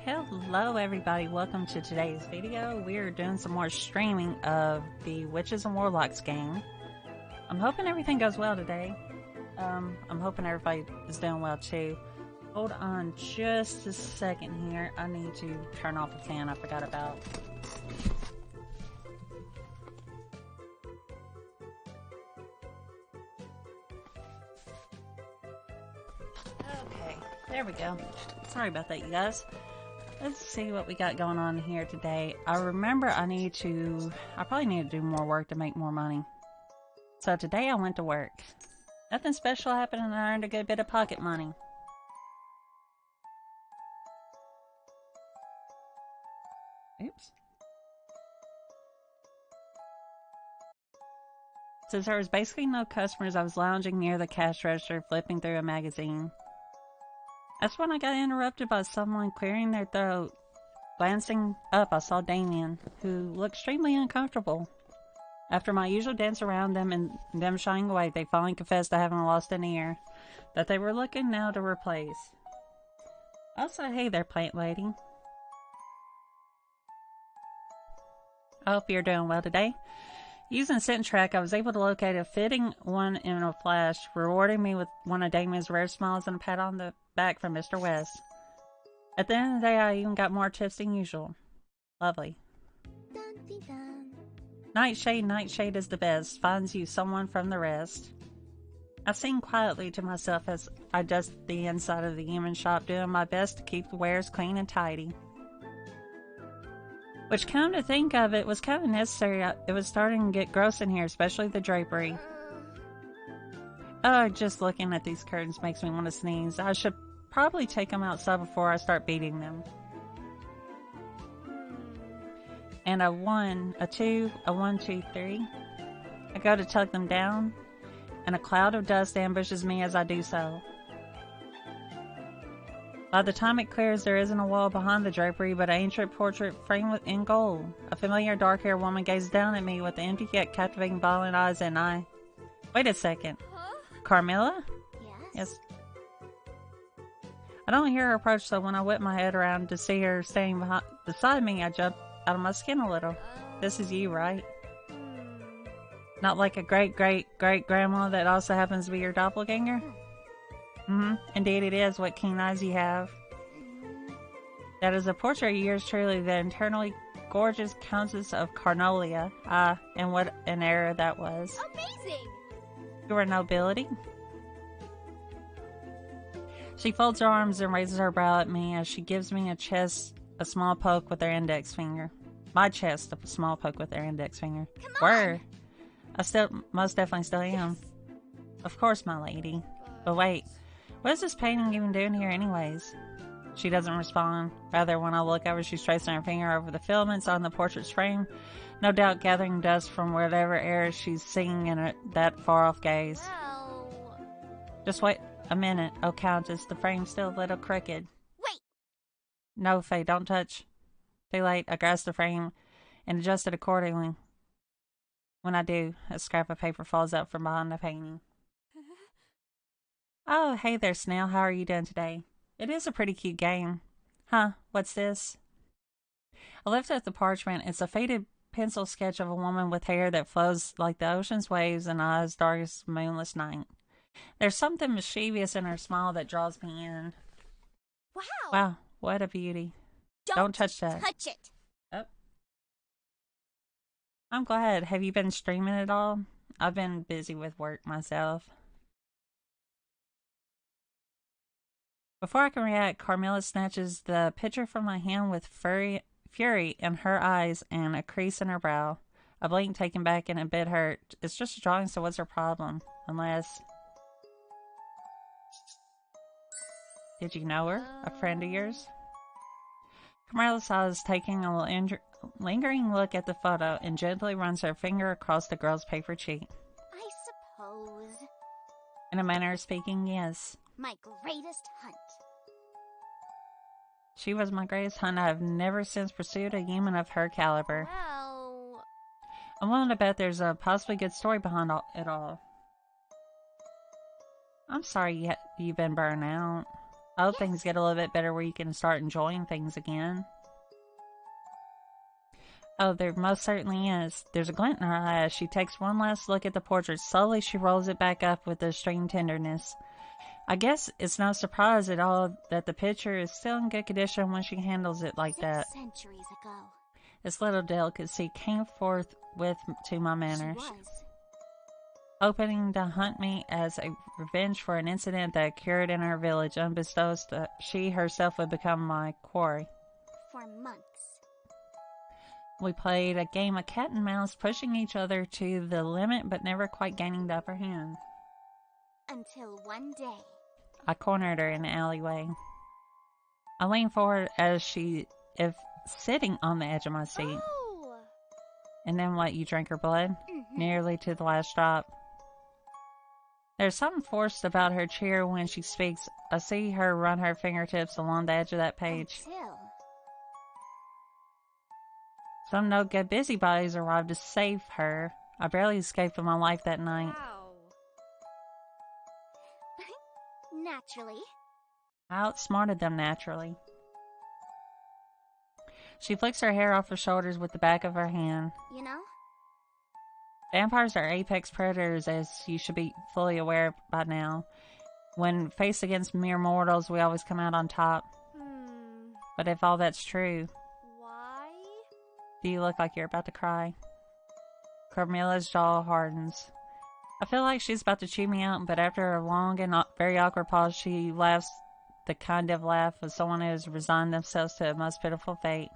Hello everybody, welcome to today's video. We're doing some more streaming of the Witches and Warlocks game. I'm hoping everything goes well today. I'm hoping everybody is doing well too. Hold on just a second here. I need to turn off a fan I forgot about. Okay, there we go. Sorry about that, you guys. Let's see what we got going on here today. I remember I probably need to do more work to make more money. So today I went to work. Nothing special happened and I earned a good bit of pocket money. Oops. Since there was basically no customers, I was lounging near the cash register, flipping through a magazine. That's when I got interrupted by someone clearing their throat. Glancing up, I saw Damien, who looked extremely uncomfortable. After my usual dance around them and them shying away, they finally confessed to having lost an ear that they were looking now to replace. Also, hey there, plant lady. I hope you're doing well today. Using Scent Track, I was able to locate a fitting one in a flash, rewarding me with one of Damien's rare smiles and a pat on the back from Mr. West. At the end of the day, I even got more tips than usual. Lovely. Nightshade is the best. Finds you someone from the rest. I sing quietly to myself as I dust the inside of the human shop, doing my best to keep the wares clean and tidy. Which, come to think of it, was kind of necessary. It was starting to get gross in here, especially the drapery. Oh, just looking at these curtains makes me want to sneeze. I should probably take them outside before I start beating them. And a 1, a 2, a 1, 2, 3. I go to tuck them down, and a cloud of dust ambushes me as I do so. By the time it clears, there isn't a wall behind the drapery, but an ancient portrait framed in gold. A familiar dark-haired woman gazes down at me with empty yet captivating violet eyes, and I... Wait a second. Carmilla? Yes. I don't hear her approach, so when I whip my head around to see her standing beside me, I jump out of my skin a little. This is you, right? Not like a great-great-great-grandma that also happens to be your doppelganger? Indeed it is. What keen eyes you have. That is a portrait of yours truly, the eternally gorgeous Countess of Carmilla. Ah, and what an era that was. Amazing! You are nobility. She folds her arms and raises her brow at me as she gives me a small poke with her index finger. My chest, a small poke with her index finger. Where? I most definitely still am. Yes. Of course, my lady. But wait. What is this painting even doing here anyways? She doesn't respond. Rather, when I look over, she's tracing her finger over the filaments on the portrait's frame, no doubt gathering dust from whatever air she's seeing in that far-off gaze. Well... Just wait a minute, oh Countess, the frame's still a little crooked. Wait! No, Faye, don't touch. Too late, I grasp the frame and adjust it accordingly. When I do, a scrap of paper falls out from behind the painting. Oh, hey there, Snail. How are you doing today? It is a pretty cute game. Huh, what's this? I lift up the parchment. It's a faded pencil sketch of a woman with hair that flows like the ocean's waves and eyes dark as moonless night. There's something mischievous in her smile that draws me in. Wow! Wow, what a beauty. Don't touch that. Touch it! Oh. I'm glad. Have you been streaming at all? I've been busy with work myself. Before I can react, Carmilla snatches the picture from my hand with fury in her eyes and a crease in her brow. A blink taken back and a bit hurt. It's just a drawing, so what's her problem? Unless... Did you know her? A friend of yours? Carmilla sighs, taking a lingering look at the photo, and gently runs her finger across the girl's paper cheek. I suppose. In a manner of speaking, yes. My greatest hunt. She was my greatest hunt. I have never since pursued a human of her caliber. Well... I'm willing to bet there's a possibly good story behind it all. I'm sorry you've been burned out. I hope things get a little bit better where you can start enjoying things again. Oh, there most certainly is. There's a glint in her eye as she takes one last look at the portrait. Slowly, she rolls it back up with extreme tenderness. I guess it's no surprise at all that the picture is still in good condition when she handles it like that. 6 centuries ago. This little delicacy came forth to my manners, She was. hoping to hunt me as a revenge for an incident that occurred in our village, unbeknownst that she herself would become my quarry. For months. We played a game of cat and mouse, pushing each other to the limit but never quite gaining the upper hand. Until one day. I cornered her in the alleyway. I leaned forward as if sitting on the edge of my seat. Oh! And then what, you drank her blood? Mhm. Nearly to the last drop. There's something forced about her cheer when she speaks. I see her run her fingertips along the edge of that page. Until. Some no-good busybodies arrived to save her. I barely escaped with my life that night. Wow. Naturally. I outsmarted them naturally. She flicks her hair off her shoulders with the back of her hand. You know? Vampires are apex predators, as you should be fully aware by now. When faced against mere mortals, we always come out on top. But if all that's true, Why? do you look like you're about to cry? Carmilla's jaw hardens. I feel like she's about to chew me out, but after a long and very awkward pause, she laughs the kind of laugh of someone who has resigned themselves to a most pitiful fate.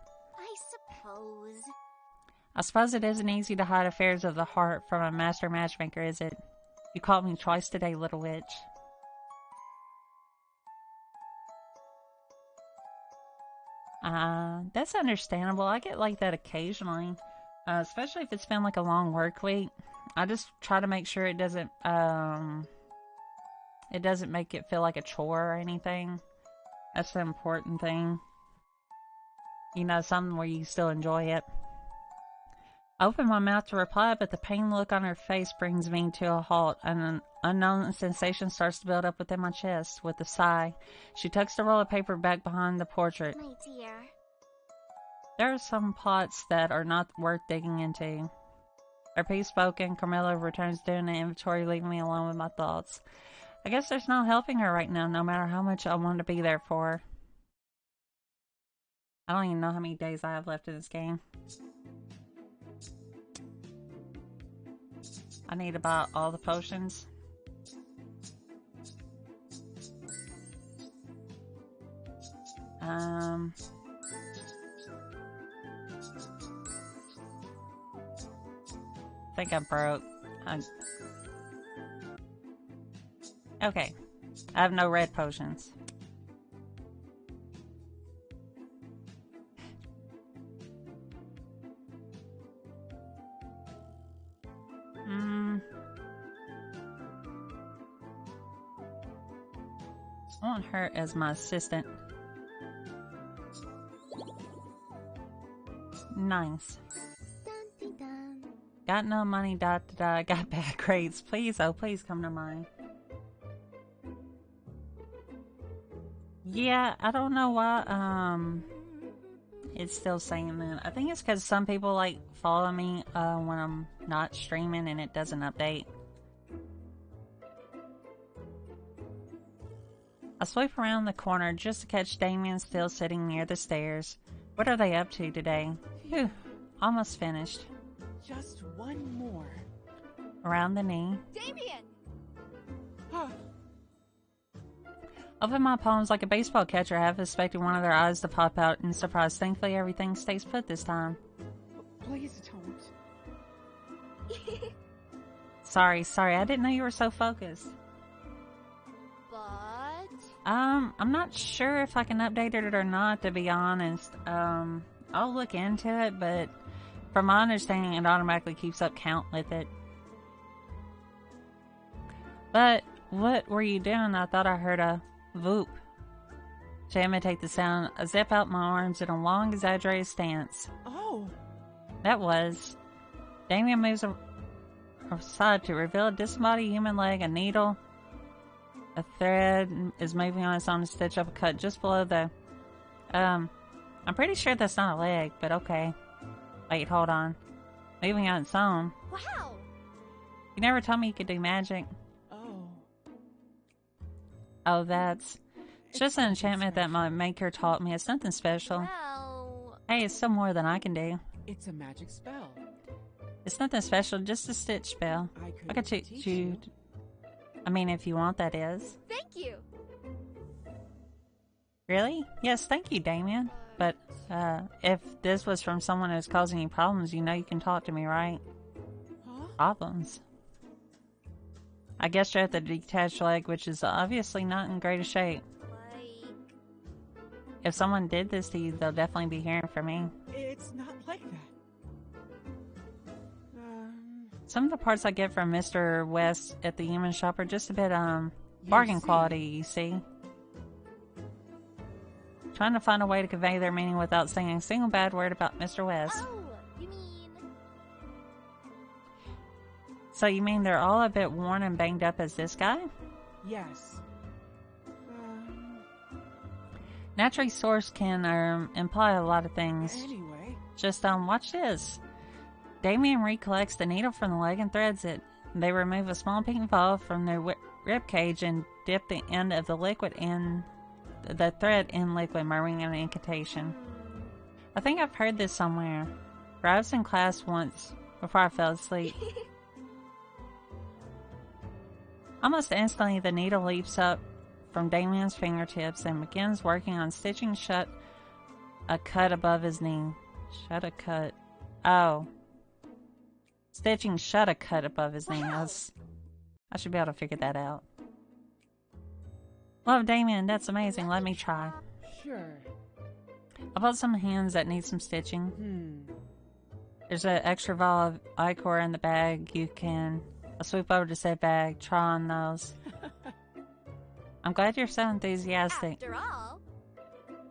I suppose it isn't easy to hide affairs of the heart from a master matchmaker, is it? You caught me twice today, little witch. That's understandable. I get like that occasionally, especially if it's been like a long work week. I just try to make sure it doesn't make it feel like a chore or anything. That's the important thing. You know, something where you still enjoy it. I open my mouth to reply, but the pained look on her face brings me to a halt, and an unknown sensation starts to build up within my chest. With a sigh, she tucks the roll of paper back behind the portrait. My dear. There are some plots that are not worth digging into. Her piece spoken, Carmilla returns doing the inventory, leaving me alone with my thoughts. I guess there's no helping her right now, no matter how much I want to be there for her. I don't even know how many days I have left in this game. I need about all the potions. I think I'm broke. Okay. I have no red potions. I want her as my assistant. Nice. Dun, dun, dun. Got no money, got bad grades. Please, oh please come to mind. Yeah, I don't know why, it's still saying that. I think it's because some people, like, follow me, when I'm not streaming and it doesn't update. I sweep around the corner just to catch Damien still sitting near the stairs. What are they up to today? Phew, almost finished. Just one more. Around the knee. Damien! Open my palms like a baseball catcher, half expecting one of their eyes to pop out in surprise. Thankfully, everything stays put this time. Please don't. Sorry, I didn't know you were so focused. But... I'm not sure if I can update it or not, to be honest. I'll look into it, but from my understanding, it automatically keeps up count with it. But, what were you doing? I thought I heard a voop. To imitate the sound, I zip out my arms in a long, exaggerated stance. Oh! That was. Damien moves aside to reveal a disembodied human leg, a needle, A thread is moving on its own to stitch up a cut just below the... I'm pretty sure that's not a leg, but okay. Wait, hold on. Moving on its own? Wow! You never told me you could do magic. Oh. Oh, that's... It's just an enchantment that my maker taught me. It's nothing special. Well... Hey, it's still more than I can do. It's a magic spell. It's nothing special, just a stitch spell. I could teach you... I mean, if you want, that is. Thank you! Really? Yes, thank you, Damien. But, if this was from someone who's causing you problems, you know you can talk to me, right? Huh? Problems? I guess you're at the detached leg, which is obviously not in greatest shape. Like... If someone did this to you, they'll definitely be hearing from me. It's not like that. Some of the parts I get from Mr. West at the human shop are just a bit, bargain quality, you see. Trying to find a way to convey their meaning without saying a single bad word about Mr. West. Oh, you mean... So you mean they're all a bit worn and banged up as this guy? Yes. Natural source can imply a lot of things. Anyway. Just watch this. Damien recollects the needle from the leg and threads it. They remove a small pink valve from their rib cage and dip the end of the liquid in the thread in liquid, murmuring an incantation. I think I've heard this somewhere. I was in class once before I fell asleep. Almost instantly, the needle leaps up from Damien's fingertips and begins working on stitching shut a cut above his knee. Shut a cut. Oh. Stitching shut a cut above his knee. I should be able to figure that out. Love, Damien, that's amazing. Let me try. Sure. I bought some hands that need some stitching. There's an extra vial of ichor in the bag. You can swoop over to said bag. Try on those. I'm glad you're so enthusiastic. After all...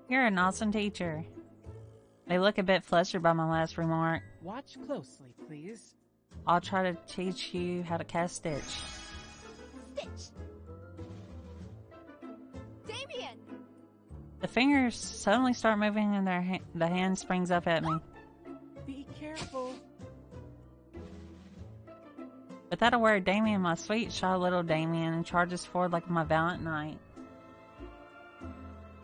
You're an awesome teacher. They look a bit flustered by my last remark. Watch closely, please. I'll try to teach you how to cast Stitch. Stitch! Damien! The fingers suddenly start moving and the hand springs up at me. Be careful. Without a word, Damien, my sweet, shy little Damien, charges forward like my valiant knight.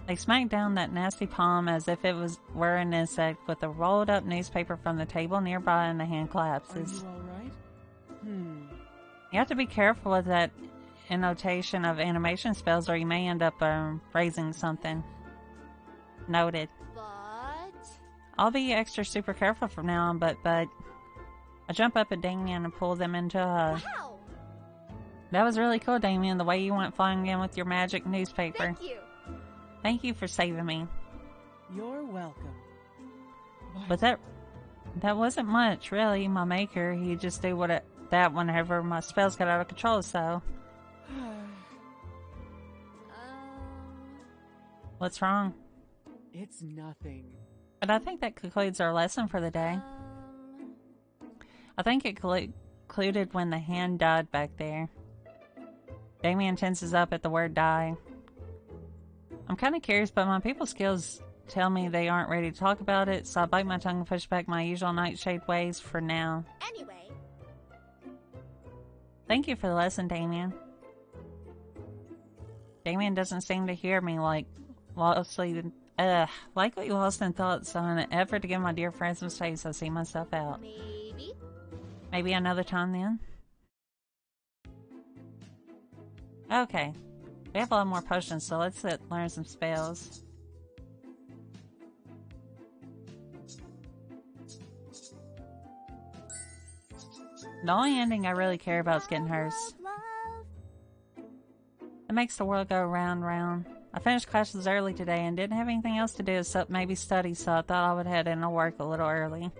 They smack down that nasty palm as if it were an insect with a rolled up newspaper from the table nearby and the hand collapses. Are you alright? You have to be careful with that annotation of animation spells or you may end up raising something. Noted. But... I'll be extra super careful from now on, but I jump up at Damien and pull them into a... Wow! That was really cool, Damien, the way you went flying in with your magic newspaper. Thank you! Thank you for saving me. You're welcome. But that wasn't much, really. My maker, he just do that whenever my spells got out of control, so... What's wrong? It's nothing. But I think that concludes our lesson for the day. I think it concluded when the hand died back there. Damien tenses up at the word die. I'm kind of curious, but my people skills tell me they aren't ready to talk about it, so I bite my tongue and push back my usual nightshade ways for now. Anyway. Thank you for the lesson, Damien. Damien doesn't seem to hear me like likely lost in thought, so in an effort to give my dear friend some space, I see myself out. Maybe another time then? Okay. We have a lot more potions, so let's learn some spells. The only ending I really care about is getting hers. It makes the world go round and round. I finished classes early today and didn't have anything else to do except maybe study, so I thought I would head in to work a little early.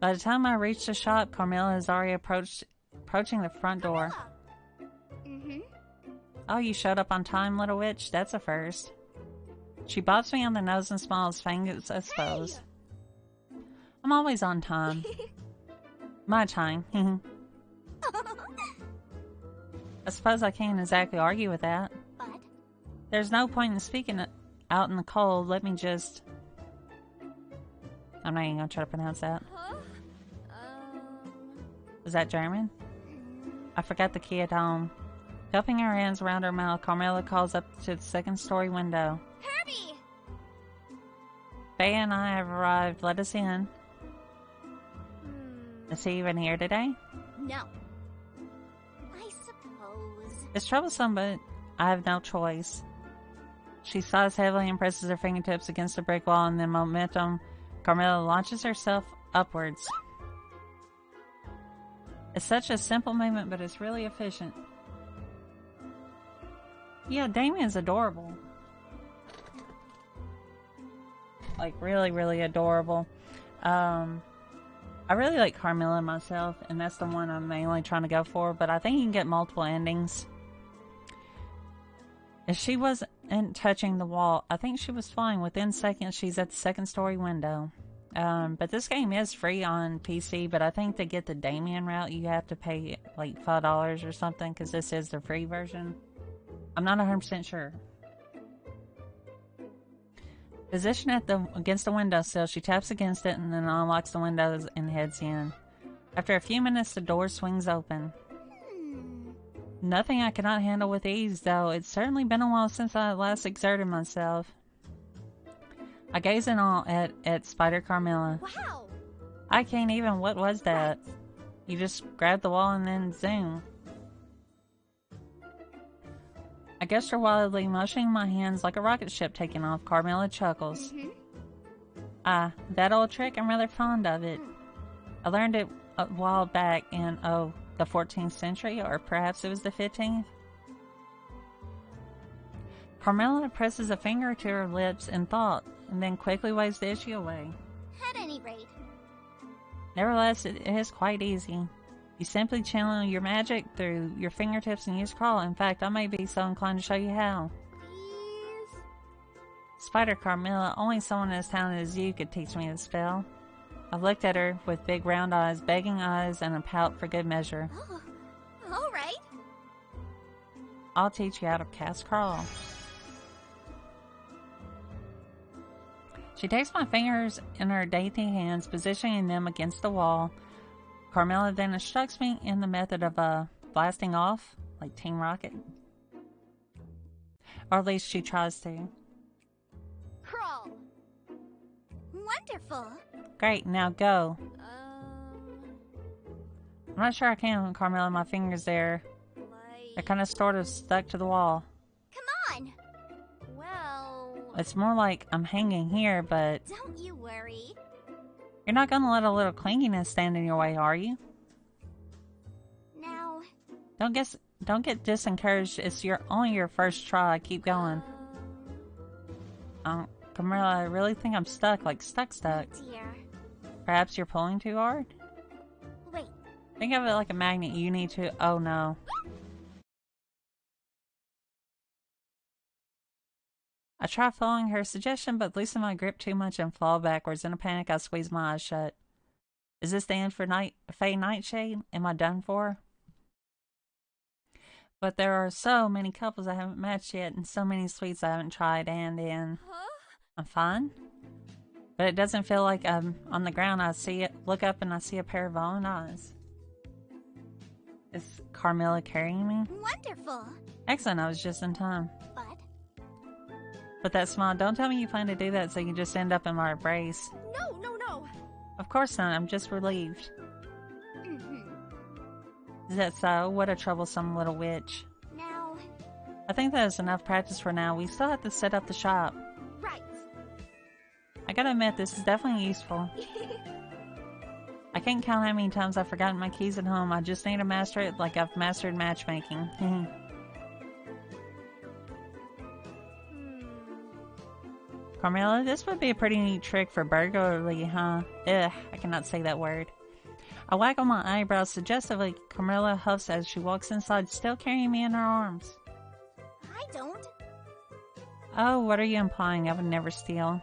By the time I reached the shop, Carmilla has already approaching the front door. Oh, you showed up on time, little witch? That's a first. She bops me on the nose and smiles, fingers, I suppose. I'm always on time. My time. I suppose I can't exactly argue with that. But... There's no point in speaking it out in the cold. Let me just... I'm not even gonna try to pronounce that. Huh? Is that German? I forgot the key at home. Cupping her hands around her mouth, Carmilla calls up to the second-story window. Herbie! Faye and I have arrived. Let us in. Is he even here today? No. I suppose. It's troublesome, but I have no choice. She sighs heavily and presses her fingertips against the brick wall, and then momentum, Carmilla launches herself upwards. It's such a simple movement, but it's really efficient. Yeah, Damien's adorable. Like, really, really adorable. I really like Carmilla myself, and that's the one I'm mainly trying to go for, but I think you can get multiple endings. If she wasn't touching the wall, I think she was fine. Within seconds, she's at the second-story window. But this game is free on PC, but I think to get the Damien route, you have to pay like $5 or something, because this is the free version. I'm not 100% sure. Position against the windowsill, she taps against it and then unlocks the windows and heads in. After a few minutes, the door swings open. Nothing I cannot handle with ease, though. It's certainly been a while since I last exerted myself. I gaze in awe at Spider Carmilla. Wow! I can't even. What was that? You just grab the wall and then zoom. I gesture wildly, motioning my hands like a rocket ship taking off. Carmilla chuckles. Ah, that old trick, I'm rather fond of it. I learned it a while back in, the 14th century, or perhaps it was the 15th. Carmilla presses a finger to her lips in thought, and then quickly waves the issue away. At any rate. Nevertheless, it is quite easy. You simply channel your magic through your fingertips and use crawl. In fact, I may be so inclined to show you how. Please? Spider Carmilla, only someone as talented as you could teach me the spell. I looked at her with big round eyes, begging eyes, and a pout for good measure. Oh, alright. I'll teach you how to cast crawl. She takes my fingers in her dainty hands, positioning them against the wall. Carmilla then instructs me in the method of blasting off, like Team Rocket. Or at least she tries to. Crawl. Wonderful. Great, now go. I'm not sure I can, Carmilla. My fingers there. They're kind of sort of stuck to the wall. Come on. Well... It's more like I'm hanging here, but... Don't you worry. You're not gonna let a little clinginess stand in your way, are you? Now... Don't get disencouraged. It's only your first try. Keep going. Carmilla, I really think I'm stuck. Like stuck. Dear. Perhaps you're pulling too hard? Wait. Think of it like a magnet. You need to... Oh no. I try following her suggestion, but loosen my grip too much and fall backwards. In a panic, I squeeze my eyes shut. Is this the end for Faye Nightshade? Am I done for? But there are so many couples I haven't matched yet, and so many sweets I haven't tried, and Huh? I'm fine. But it doesn't feel like I'm on the ground. I see it, look up, and I see a pair of own eyes. Is Carmilla carrying me? Wonderful. Excellent, I was just in time. But that smile, don't tell me you plan to do that so you just end up in my embrace. No. Of course not, I'm just relieved. Is that so? What a troublesome little witch. Now... I think that is enough practice for now. We still have to set up the shop. Right. I gotta admit, this is definitely useful. I can't count how many times I've forgotten my keys at home. I just need to master it like I've mastered matchmaking. Carmilla, this would be a pretty neat trick for burglary, huh? Ugh, I cannot say that word. I waggle my eyebrows suggestively. Carmilla huffs as she walks inside, still carrying me in her arms. I don't. Oh, what are you implying? I would never steal.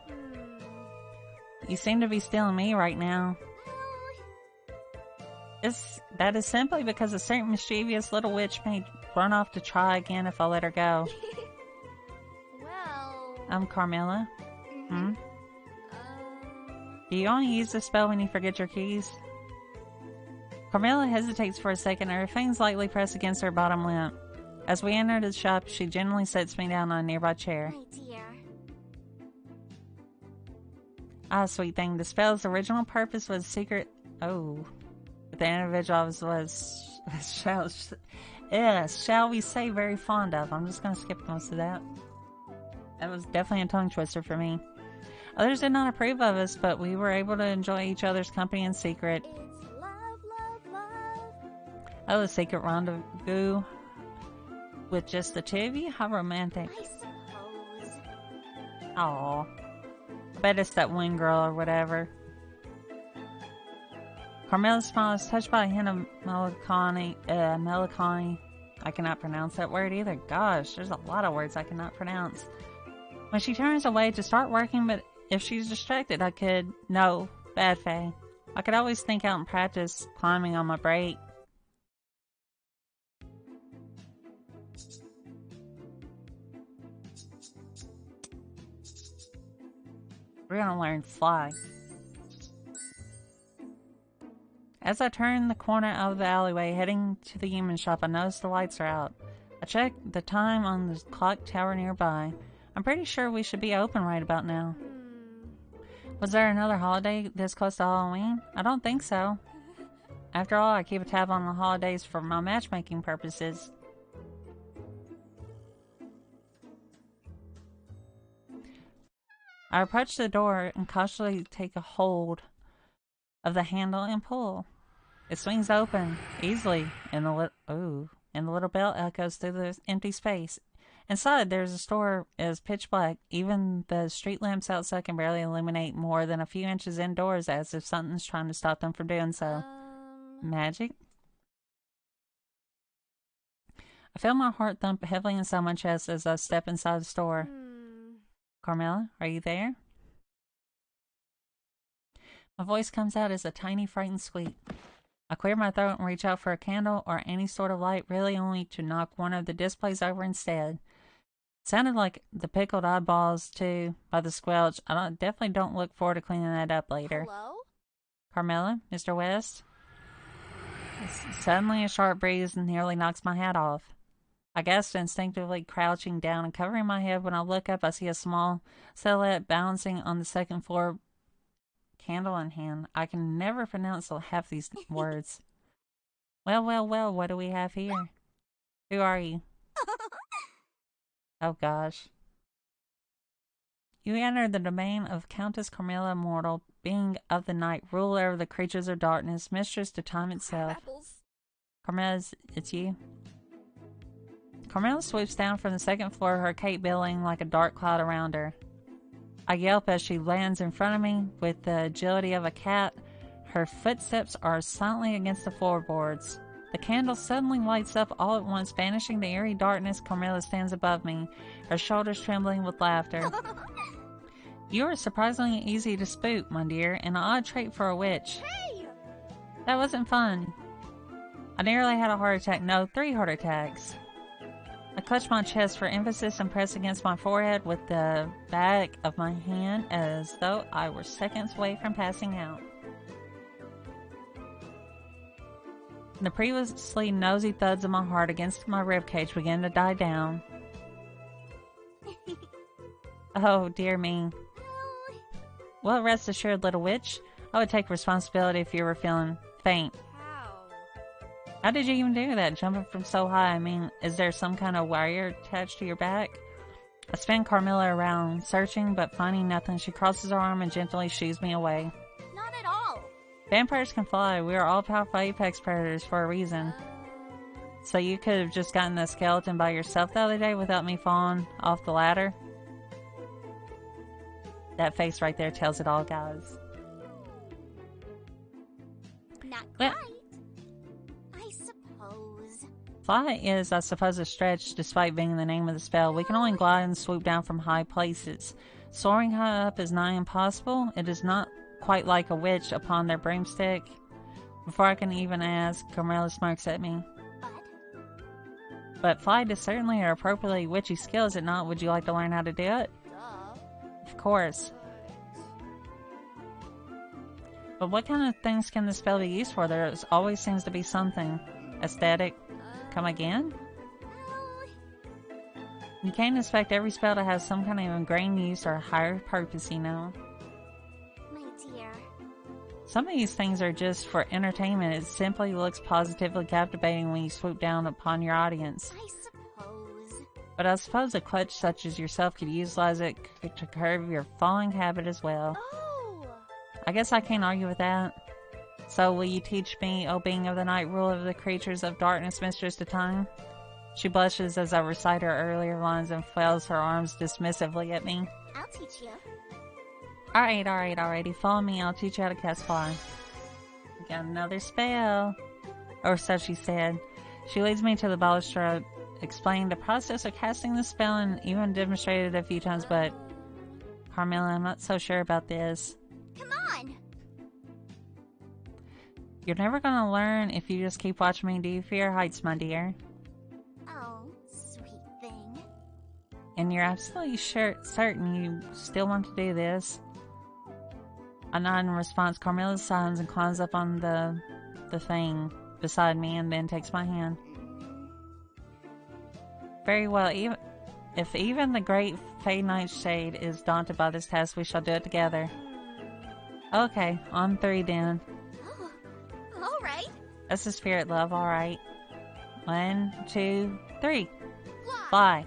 You seem to be stealing me right now. That is simply because a certain mischievous little witch may run off to try again if I let her go. I'm Carmilla. Mm-hmm. Do you only use the spell when you forget your keys? Carmilla hesitates for a second, her fangs lightly press against her bottom lip. As we enter the shop, she gently sets me down on a nearby chair. My dear. Ah, sweet thing. The spell's original purpose was secret. Oh. But the individual shall we say, very fond of. I'm just going to skip most of that. That was definitely a tongue twister for me. Others did not approve of us, but we were able to enjoy each other's company in secret. It's love, love, love. Oh, a secret rendezvous with just the two of you? How romantic. I suppose. Aw. I bet it's that one girl or whatever. Carmilla's smile is touched by a hint of melancholy. I cannot pronounce that word either. Gosh, there's a lot of words I cannot pronounce. When she turns away to start working, but if she's distracted, no, bad Faye. I could always think out and practice climbing on my break. We're gonna learn fly. As I turn the corner of the alleyway heading to the human shop, I notice the lights are out. I check the time on the clock tower nearby. I'm pretty sure we should be open right about now. Was there another holiday this close to Halloween? I don't think so. After all, I keep a tab on the holidays for my matchmaking purposes. I approach the door and cautiously take a hold of the handle and pull. It swings open easily, and the little bell echoes through the empty space. Inside, there's a store is pitch black. Even the street lamps outside can barely illuminate more than a few inches indoors, as if something's trying to stop them from doing so. Magic? I feel my heart thump heavily inside my chest as I step inside the store. Carmilla, are you there? My voice comes out as a tiny, frightened squeak. I clear my throat and reach out for a candle or any sort of light, really only to knock one of the displays over instead. It sounded like the pickled eyeballs, too, by the squelch. I definitely don't look forward to cleaning that up later. Hello? Carmilla? Mr. West? Suddenly a sharp breeze nearly knocks my hat off. I gasp, instinctively crouching down and covering my head. When I look up, I see a small silhouette balancing on the second floor, candle in hand. I can never pronounce half these words. Well, what do we have here? Who are you? Oh gosh. You enter the domain of Countess Carmilla Immortal, being of the night, ruler of the creatures of darkness, mistress to time itself. Carmilla, it's you. Carmilla swoops down from the second floor, her cape billowing like a dark cloud around her. I yelp as she lands in front of me with the agility of a cat. Her footsteps are silently against the floorboards. The candle suddenly lights up all at once, banishing the eerie darkness. Carmilla stands above me, her shoulders trembling with laughter. You are surprisingly easy to spook, my dear, an odd trait for a witch. Hey! That wasn't fun. I nearly had a heart attack. No, 3 heart attacks. I clutch my chest for emphasis and press against my forehead with the back of my hand as though I were seconds away from passing out. The previously nosy thuds of my heart against my ribcage began to die down. Oh, dear me. Well, rest assured, little witch, I would take responsibility if you were feeling faint. How did you even do that, jumping from so high? I mean, is there some kind of wire attached to your back? I spin Carmilla around, searching, but finding nothing. She crosses her arm and gently shoos me away. Not at all. Vampires can fly. We are all powerful apex predators for a reason. So you could have just gotten the skeleton by yourself the other day without me falling off the ladder? That face right there tells it all, guys. Not Well, quite. I suppose. fly is, I suppose, a stretch despite being the name of the spell. We can only glide and swoop down from high places. Soaring high up is nigh impossible. It is not quite like a witch upon their broomstick. Before I can even ask, Carmilla smirks at me. But flight is certainly an appropriately witchy skill, is it not? Would you like to learn how to do it? Duh. Of course. But what kind of things can the spell be used for? There always seems to be something. Aesthetic. Come again? You can't expect every spell to have some kind of ingrained use or higher purpose, you know. My dear. Some of these things are just for entertainment. It simply looks positively captivating when you swoop down upon your audience. I suppose. But I suppose a clutch such as yourself could utilize it to curb your falling habit as well. Oh! I guess I can't argue with that. So will you teach me, O being of the night, rule of the creatures of darkness, mistress to time? She blushes as I recite her earlier lines and flails her arms dismissively at me. I'll teach you. Alrighty. Follow me, I'll teach you how to cast fly. Got another spell. Or so she said. She leads me to the balustrade, explained the process of casting the spell and even demonstrated it a few times, but... Carmilla, I'm not so sure about this. Come on! You're never gonna learn if you just keep watching me. Do you fear heights, my dear? Oh, sweet thing. And you're absolutely certain you still want to do this? I nod in response. Carmilla sighs and climbs up on the thing beside me and then takes my hand. Very well, if even the great Fey Nightshade is daunted by this task, we shall do it together. Okay, on 3 then. Oh, alright. That's the spirit, love, alright. 1, 2, 3. Fly! Fly.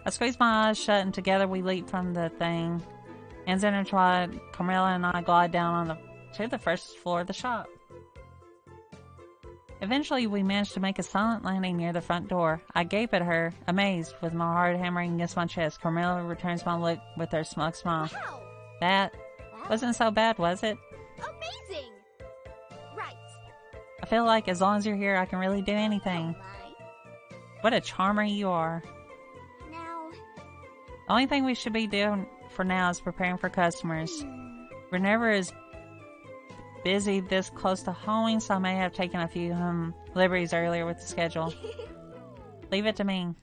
I squeeze my eyes shut and together we leap from the thing. Hands intertwined, Carmilla and I glide down to the first floor of the shop. Eventually we manage to make a silent landing near the front door. I gape at her, amazed, with my heart hammering against my chest. Carmilla returns my look with her smug smile. Wow! That wasn't so bad, was it? Amazing! Right. I feel like as long as you're here, I can really do anything. Oh my. What a charmer you are. Now... The only thing we should be doing for now is preparing for customers. We're never as busy this close to Halloween, so I may have taken a few liberties earlier with the schedule. Leave it to me.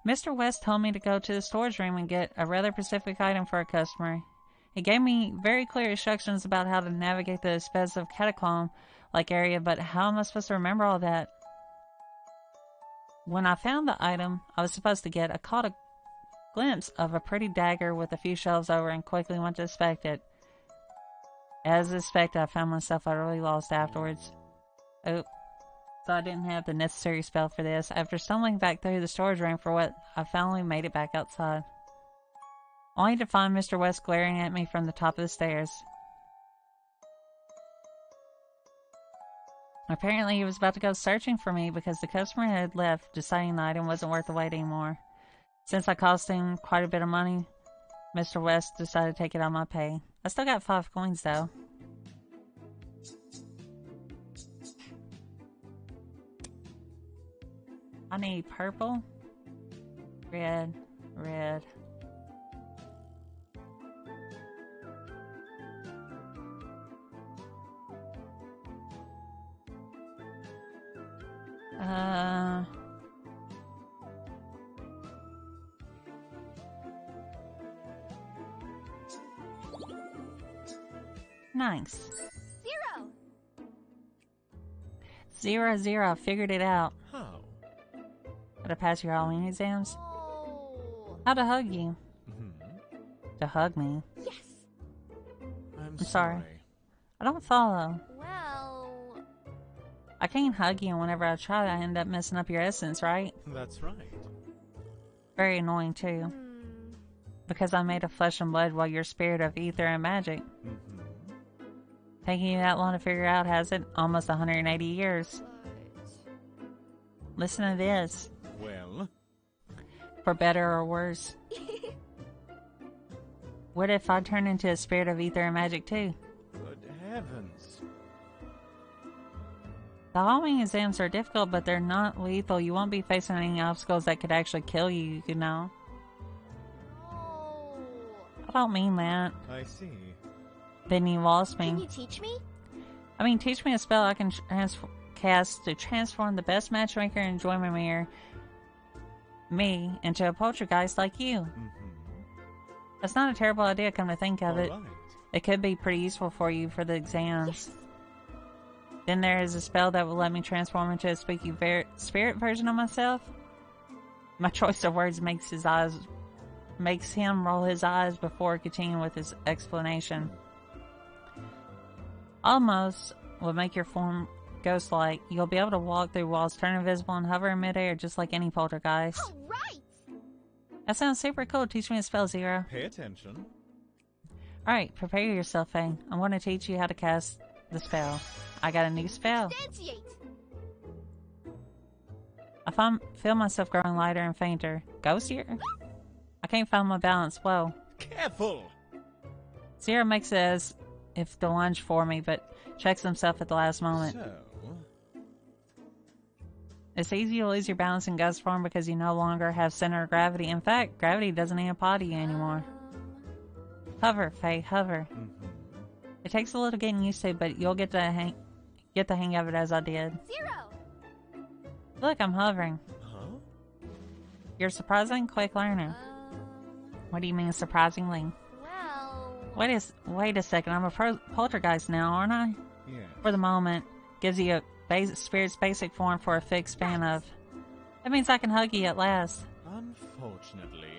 Mr. West told me to go to the storage room and get a rather specific item for a customer. He gave me very clear instructions about how to navigate the expensive catacomb-like area, but how am I supposed to remember all that? When I found the item I was supposed to get, I caught a glimpse of a pretty dagger with a few shelves over and quickly went to inspect it. As expected, I found myself utterly lost afterwards. Oh, so I didn't have the necessary spell for this. After stumbling back through the storage room for what I finally made it back outside, only to find Mr. West glaring at me from the top of the stairs. Apparently he was about to go searching for me because the customer had left, deciding the item wasn't worth the wait anymore. Since I cost him quite a bit of money, Mr. West decided to take it on my pay. I still got 5 coins though. I need purple, red, red. Nice. 0. 0. I figured it out. How? Did I pass your Halloween exams? Oh. How to hug you? Mm-hmm. To hug me? Yes. I'm sorry. I don't follow. Well... I can't hug you, and whenever I try, I end up messing up your essence, right? That's right. Very annoying, too. Because I'm made of flesh and blood while you're spirit of ether and magic. Mm-hmm. Taking you that long to figure out, has it? Almost 180 years. Listen to this. Well? For better or worse. What if I turn into a spirit of ether and magic, too? Good heavens. The Halloween exams are difficult, but they're not lethal. You won't be facing any obstacles that could actually kill you, you know. Oh. I don't mean that. I see. Then you lost me. Can you teach me? I mean, teach me a spell I can cast to transform the best matchmaker and enjoyment mirror me into a poltergeist like you. Mm-hmm. That's not a terrible idea, come to think of it. All right. It could be pretty useful for you for the exams. Then there is a spell that will let me transform into a spooky spirit version of myself. My choice of words makes him roll his eyes before continuing with his explanation. Almost will make your form ghost-like. You'll be able to walk through walls, turn invisible, and hover in midair just like any poltergeist. All right. That sounds super cool. Teach me a spell, Zero. Pay attention. Alright, prepare yourself, Faye. I'm going to teach you how to cast the spell. I got a new spell. Instantiate. I feel myself growing lighter and fainter. Ghost here? I can't find my balance. Whoa. Careful! Zero makes it as if to lunge for me, but checks himself at the last moment. So, It's easy to lose your balance in ghost form because you no longer have center of gravity. In fact, gravity doesn't even apply to you anymore. Hover, Faye, hover. It takes a little getting used to, but you'll get the hang of it as I did. 0. Look, I'm hovering. huh? You're a surprising quick learner. What do you mean surprisingly? Well. Wait a second, I'm a poltergeist now, aren't I? Yes. For the moment, gives you a spirit's basic form for a fixed span of... That means I can hug you at last. Unfortunately.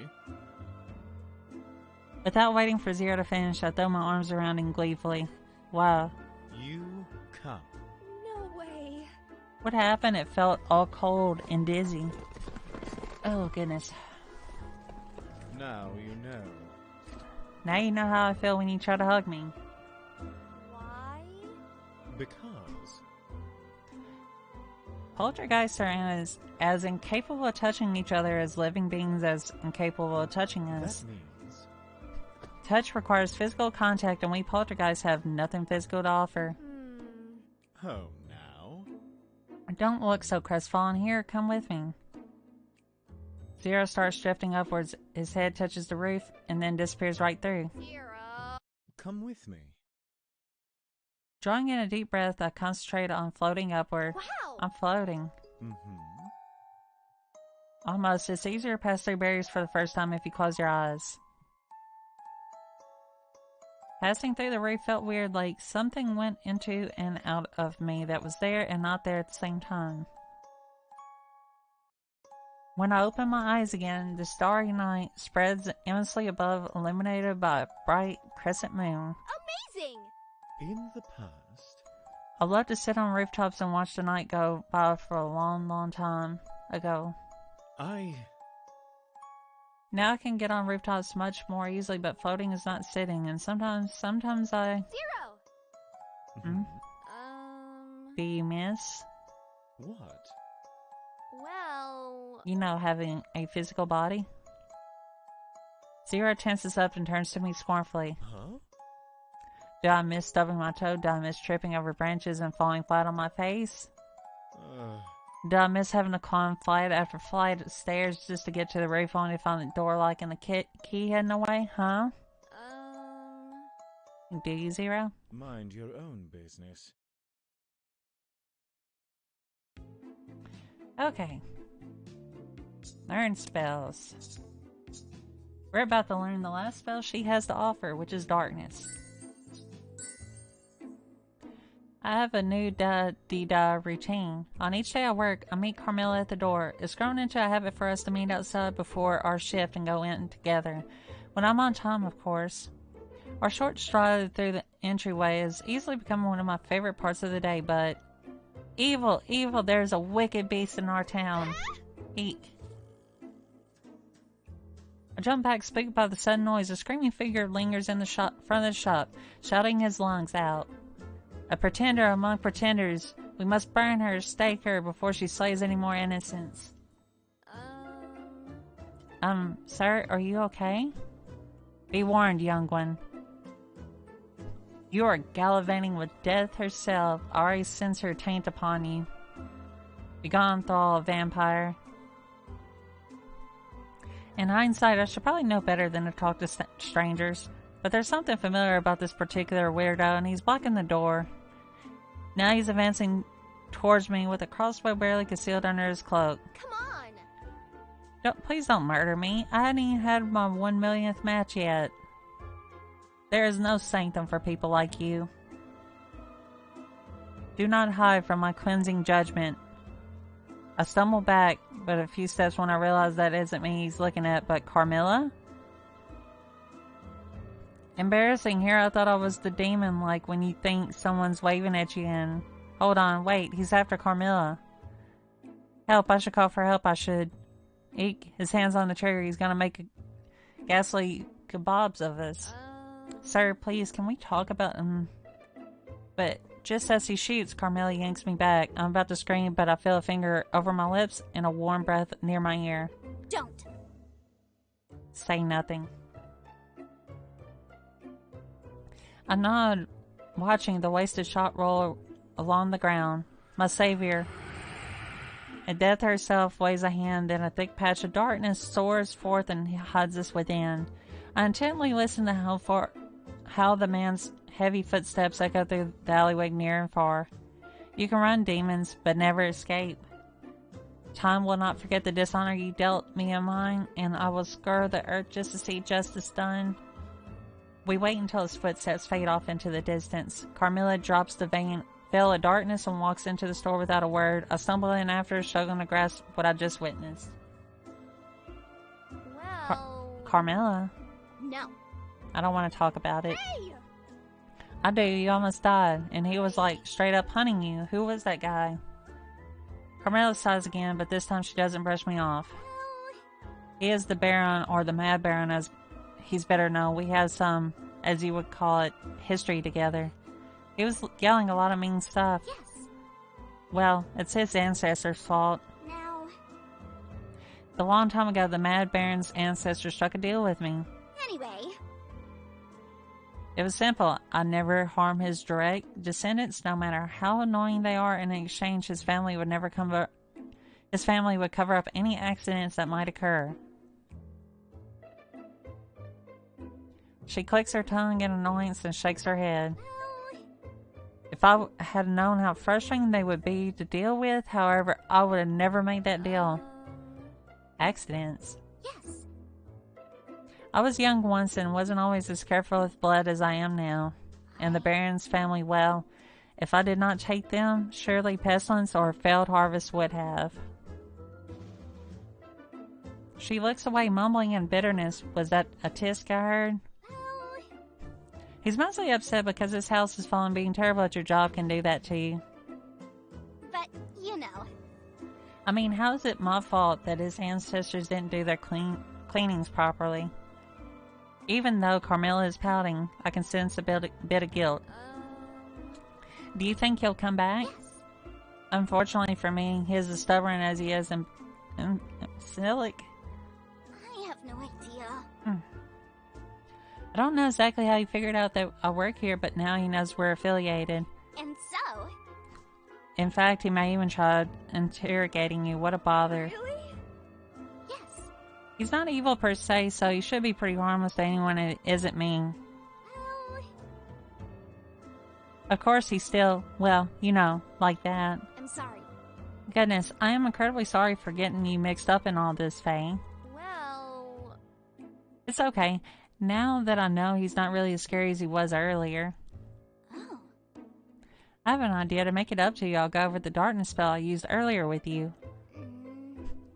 Without waiting for Zero to finish, I throw my arms around him gleefully. Wow. You come. No way. What happened? It felt all cold and dizzy. Oh, goodness. Now you know. Now you know how I feel when you try to hug me. Why? Because. Poltergeists are as incapable of touching each other as living beings as incapable of touching us. That means. Touch requires physical contact, and we poltergeists have nothing physical to offer. Oh, now. Don't look so crestfallen. Here, come with me. Zero starts drifting upwards. His head touches the roof, and then disappears right through. 0. Come with me. Drawing in a deep breath, I concentrate on floating upward. Wow. I'm floating. Mm-hmm. Almost. It's easier to pass through barriers for the first time if you close your eyes. Passing through the roof felt weird, like something went into and out of me that was there and not there at the same time. When I open my eyes again, the starry night spreads endlessly above, illuminated by a bright crescent moon. Amazing. In the past. I love to sit on rooftops and watch the night go by for a long, long time ago. Now I can get on rooftops much more easily, but floating is not sitting, and sometimes I... 0. Hmm? Do you miss? What? Well. You know, having a physical body? Zero tenses up and turns to me scornfully. Huh? Do I miss stubbing my toe? Do I miss tripping over branches and falling flat on my face? Do I miss having to climb flight after flight of stairs just to get to the roof only to find the door lock and the key hidden away? Huh? Do you, Zero? Mind your own business. Okay. Learn spells. We're about to learn the last spell she has to offer, which is darkness. I have a new da-dee-da routine. On each day I work, I meet Carmilla at the door. It's grown into a habit for us to meet outside before our shift and go in together. When I'm on time, of course. Our short stride through the entryway has easily become one of my favorite parts of the day, but... Evil, evil, there's a wicked beast in our town. Eek. I jump back, spooked by the sudden noise. A screaming figure lingers in the front of the shop, shouting his lungs out. A pretender among pretenders. We must burn her, stake her, before she slays any more innocents. Sir, are you okay? Be warned, young one. You are gallivanting with death herself. I already sense her taint upon you. Begone, thaw, vampire. In hindsight, I should probably know better than to talk to strangers. But there's something familiar about this particular weirdo, and he's blocking the door. Now he's advancing towards me with a crossbow barely concealed under his cloak. Come on. Please don't murder me. I hadn't even had my 1 millionth match yet. There is no sanctum for people like you. Do not hide from my cleansing judgment. I stumble back, but a few steps when I realize that isn't me he's looking at, but Carmilla? Embarrassing. Here I thought I was the demon, like when you think someone's waving at you and... Hold on, wait, he's after Carmilla. Help, I should call for help, I should. Eek, his hand's on the trigger, he's gonna make ghastly kebabs of us. Sir, please, can we talk about him? But just as he shoots, Carmilla yanks me back. I'm about to scream, but I feel a finger over my lips and a warm breath near my ear. Don't. Say nothing. I nod, watching the wasted shot roll along the ground. My savior. And death herself waves a hand, and a thick patch of darkness soars forth and hides us within. I intently listen to how the man's heavy footsteps echo through the alleyway near and far. You can run, demons, but never escape. Time will not forget the dishonor you dealt me and mine, and I will scur the earth just to see justice done. We wait until his footsteps fade off into the distance. Carmilla drops the veil of darkness and walks into the store without a word. I stumble in after, struggling to grasp what I just witnessed. Well... Carmilla? No. I don't want to talk about it. Hey! I do, you almost died, and he was like straight up hunting you. Who was that guy? Carmilla sighs again, but this time she doesn't brush me off. He is the Baron, or the Mad Baron as he's better known. We had some, as you would call it, history together. He was yelling a lot of mean stuff. Yes. Well, it's his ancestors' fault. Now... A long time ago, the Mad Baron's ancestors struck a deal with me. Anyway... It was simple. I never harm his direct descendants, no matter how annoying they are. In exchange, his family would cover up any accidents that might occur. She clicks her tongue in annoyance and shakes her head. If I had known how frustrating they would be to deal with, however, I would have never made that deal. Accidents. Yes. I was young once and wasn't always as careful with blood as I am now. And the Baron's family, well, if I did not take them, surely pestilence or failed harvest would have. She looks away, mumbling in bitterness. Was that a tisk I heard? He's mostly upset because his house is falling. Being terrible at your job can do that to you. But, you know. I mean, how is it my fault that his ancestors didn't do their cleanings properly? Even though Carmilla is pouting, I can sense a bit of guilt. Do you think he'll come back? Yes. Unfortunately for me, he is as stubborn as he is cynic. I have no idea. I don't know exactly how he figured out that I work here, but now he knows we're affiliated. And so... In fact, he may even try interrogating you. What a bother. Really? Yes. He's not evil per se, so he should be pretty harmless to anyone that isn't mean. Well... Of course, he's still, well, you know, like that. I'm sorry. Goodness, I am incredibly sorry for getting you mixed up in all this, Faye. Well... It's okay. Now that I know he's not really as scary as he was earlier. Oh. I have an idea to make it up to you. I'll go over the darkness spell I used earlier with you.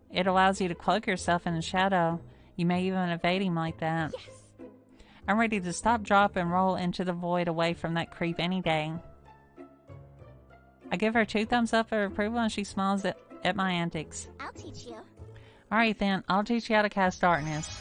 It allows you to cloak yourself in the shadow. You may even evade him like that. Yes. I'm ready to stop, drop, and roll into the void away from that creep any day. I give her 2 thumbs up of approval and she smiles at my antics. I'll teach you. Alright then, I'll teach you how to cast darkness.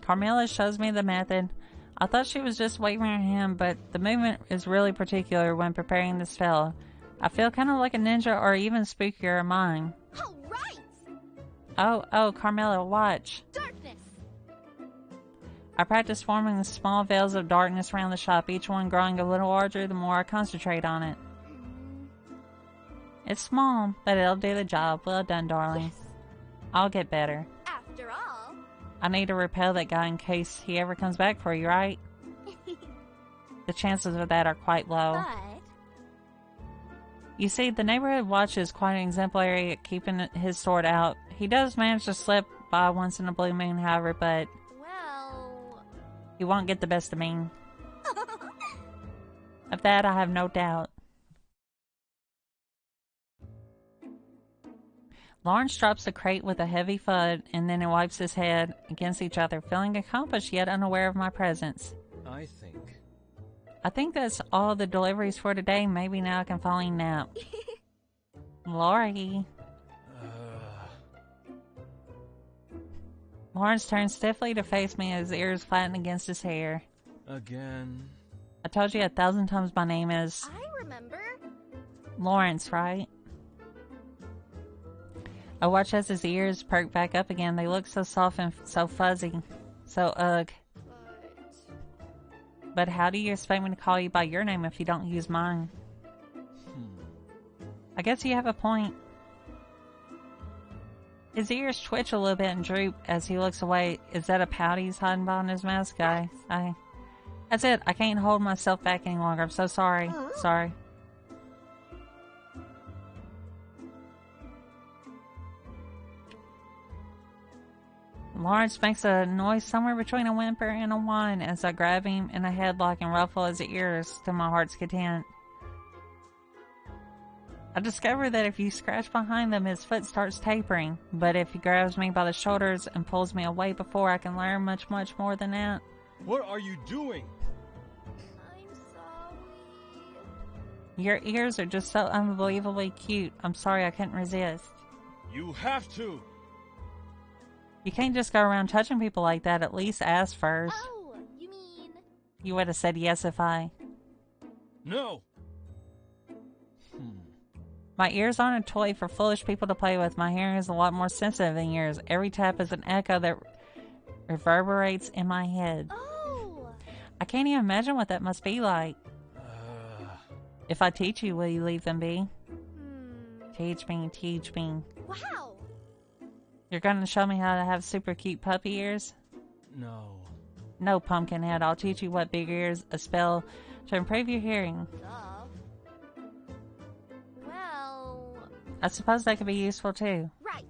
Carmilla shows me the method. I thought she was just waving her hand, but the movement is really particular when preparing the spell. I feel kind of like a ninja or even spookier of mine. All right. Oh, Carmilla, watch. Darkness. I practice forming the small veils of darkness around the shop, each one growing a little larger the more I concentrate on it. It's small, but it'll do the job. Well done, darling. Yes. I'll get better. After all. I need to repel that guy in case he ever comes back for you, right? The chances of that are quite low. But... You see, the neighborhood watch is quite exemplary at keeping his sword out. He does manage to slip by once in a blue moon, however, but Well... he won't get the best of me. Of that, I have no doubt. Lawrence drops the crate with a heavy thud, and then he wipes his head against each other, feeling accomplished yet unaware of my presence. I think that's all the deliveries for today. Maybe now I can finally nap. Lori. Lawrence turns stiffly to face me, his ears flattened against his hair. Again. I told you 1,000 times my name is I remember. Lawrence, right? I watch as his ears perk back up again. They look so soft and so fuzzy. So ugh. But how do you expect me to call you by your name if you don't use mine? I guess you have a point. His ears twitch a little bit and droop as he looks away. Is that a pout he's hiding behind his mask? That's it. I can't hold myself back any longer. I'm so sorry. Sorry. Lawrence makes a noise somewhere between a whimper and a whine as I grab him in a headlock and ruffle his ears to my heart's content. I discover that if you scratch behind them, his foot starts tapering, but if he grabs me by the shoulders and pulls me away before I can learn much more than that. What are you doing? I'm sorry. Your ears are just so unbelievably cute. I'm sorry I couldn't resist. You have to! You can't just go around touching people like that. At least ask first. Oh, you mean... You would have said yes if I... No! My ears aren't a toy for foolish people to play with. My hearing is a lot more sensitive than yours. Every tap is an echo that reverberates in my head. Oh! I can't even imagine what that must be like. If I teach you, will you leave them be? Teach me, teach me. Wow! You're gonna show me how to have super cute puppy ears? No. No, Pumpkinhead. I'll teach you what big ears, a spell to improve your hearing. Duh. Well... I suppose that could be useful too. Right.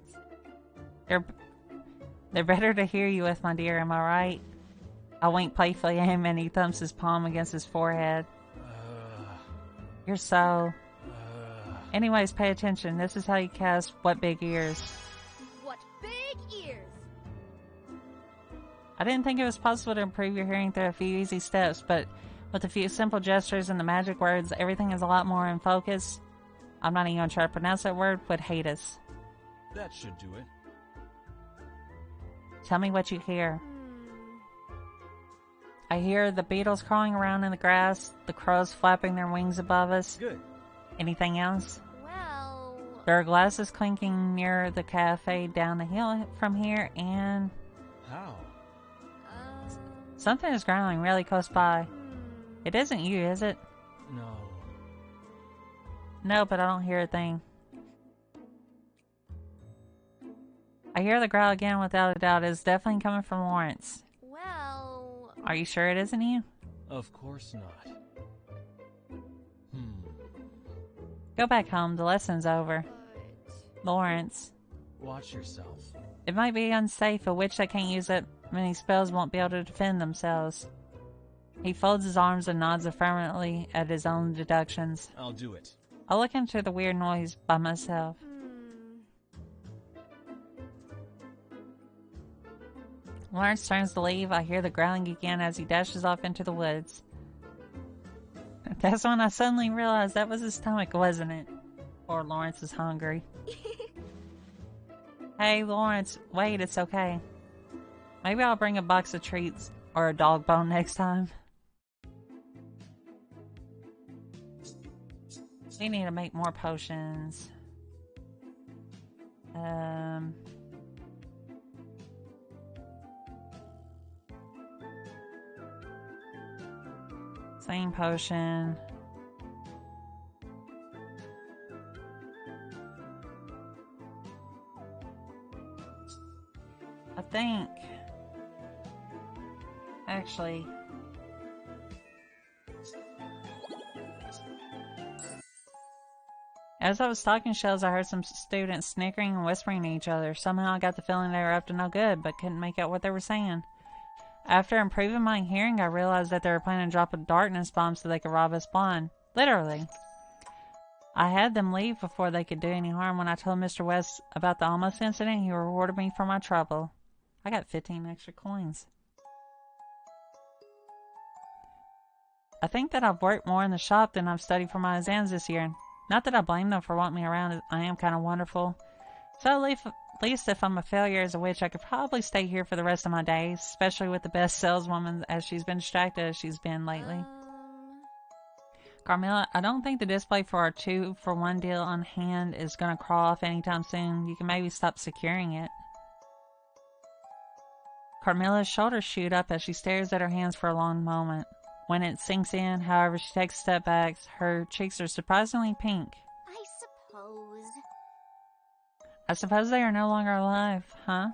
They're better to hear you with, my dear, am I right? I wink playfully at him and he thumps his palm against his forehead. You're so... Anyways, pay attention. This is how you cast What Big Ears. What big ears! I didn't think it was possible to improve your hearing through a few easy steps, but with a few simple gestures and the magic words, everything is a lot more in focus. I'm not even going to try to pronounce that word, would hate us. That should do it. Tell me what you hear. I hear the beetles crawling around in the grass, the crows flapping their wings above us. Good. Anything else? Well... There are glasses clinking near the cafe down the hill from here, and... How? Something is growling really close by. It isn't you, is it? No. No, but I don't hear a thing. I hear the growl again without a doubt. It's definitely coming from Lawrence. Well... Are you sure it isn't you? Of course not. Go back home. The lesson's over. But... Lawrence. Watch yourself. It might be unsafe. A witch that can't use that many spells won't be able to defend themselves. He folds his arms and nods affirmatively at his own deductions. I'll do it. I'll look into the weird noise by myself. Lawrence turns to leave. I hear the growling again as he dashes off into the woods. That's when I suddenly realized that was his stomach, wasn't it? Or Lawrence is hungry. Hey, Lawrence, wait, it's okay. Maybe I'll bring a box of treats or a dog bone next time. We need to make more potions. Same potion. I think... Actually... As I was stocking shelves, I heard some students snickering and whispering to each other. Somehow I got the feeling they were up to no good, but couldn't make out what they were saying. After improving my hearing, I realized that they were planning to drop a darkness bomb so they could rob us blind. Literally. I had them leave before they could do any harm. When I told Mr. West about the almost incident, he rewarded me for my trouble. I got 15 extra coins. I think that I've worked more in the shop than I've studied for my exams this year. Not that I blame them for wanting me around, I am kind of wonderful. So at least if I'm a failure as a witch, I could probably stay here for the rest of my days, especially with the best saleswoman as she's been distracted as she's been lately. Carmilla, I don't think the display for our 2-for-1 deal on hand is going to crawl off anytime soon. You can maybe stop securing it. Carmilla's shoulders shoot up as she stares at her hands for a long moment. When it sinks in, however, she takes a step back. Her cheeks are surprisingly pink. I suppose they are no longer alive, huh?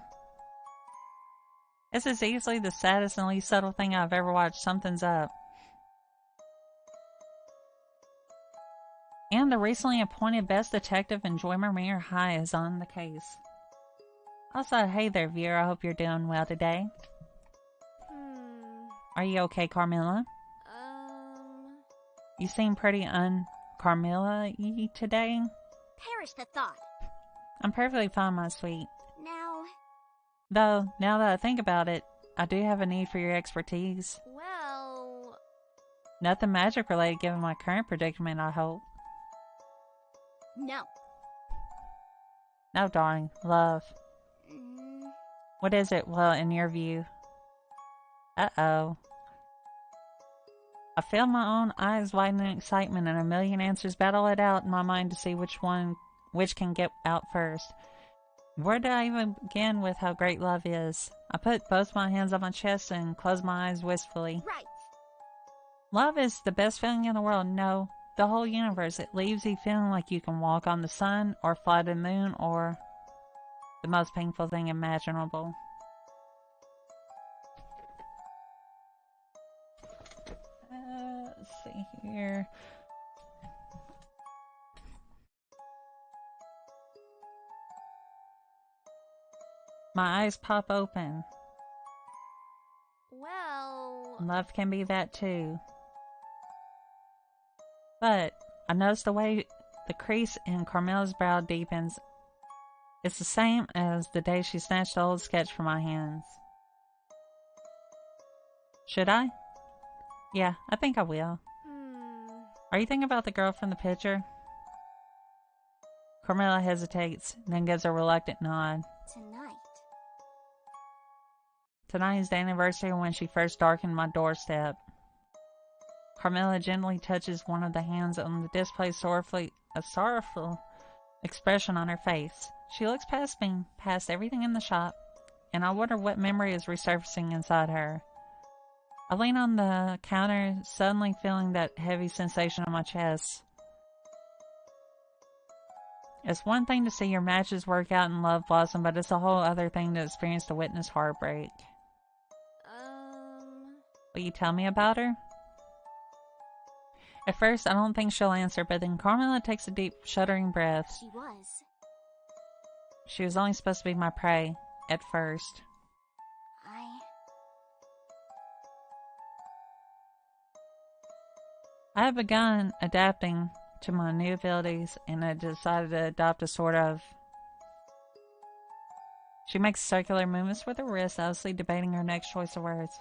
This is easily the saddest and least subtle thing I've ever watched. Something's up. And the recently appointed best detective in Joymer High is on the case. Also, hey there, viewer. I hope you're doing well today. Are you okay, Carmilla? You seem pretty un-Carmilla-y today. Perish the thought. I'm perfectly fine, my sweet. Now... Though, now that I think about it, I do have a need for your expertise. Well... Nothing magic related given my current predicament, I hope. No. No, darling. Love. What is it, well, in your view? Uh-oh. I feel my own eyes widen in excitement and a million answers battle it out in my mind to see which can get out first. Where do I even begin with how great love is? I put both my hands on my chest and close my eyes wistfully. Right. Love is the best feeling in the world. No, the whole universe. It leaves you feeling like you can walk on the sun or fly to the moon or the most painful thing imaginable. Let's see here. My eyes pop open. Well... Love can be that too. But I notice the way the crease in Carmilla's brow deepens. It's the same as the day she snatched the old sketch from my hands. Should I? Yeah, I think I will. Are you thinking about the girl from the picture? Carmilla hesitates, then gives a reluctant nod. Tonight is the anniversary when she first darkened my doorstep. Carmilla gently touches one of the hands on the display, a sorrowful expression on her face. She looks past me, past everything in the shop, and I wonder what memory is resurfacing inside her. I lean on the counter, suddenly feeling that heavy sensation on my chest. It's one thing to see your matches work out and love blossom, but it's a whole other thing to experience to witness heartbreak. Will you tell me about her? At first, I don't think she'll answer, but then Carmilla takes a deep, shuddering breath. She was only supposed to be my prey, at first. I have begun adapting to my new abilities, and I decided to adopt a sort of... She makes circular movements with her wrist, obviously debating her next choice of words.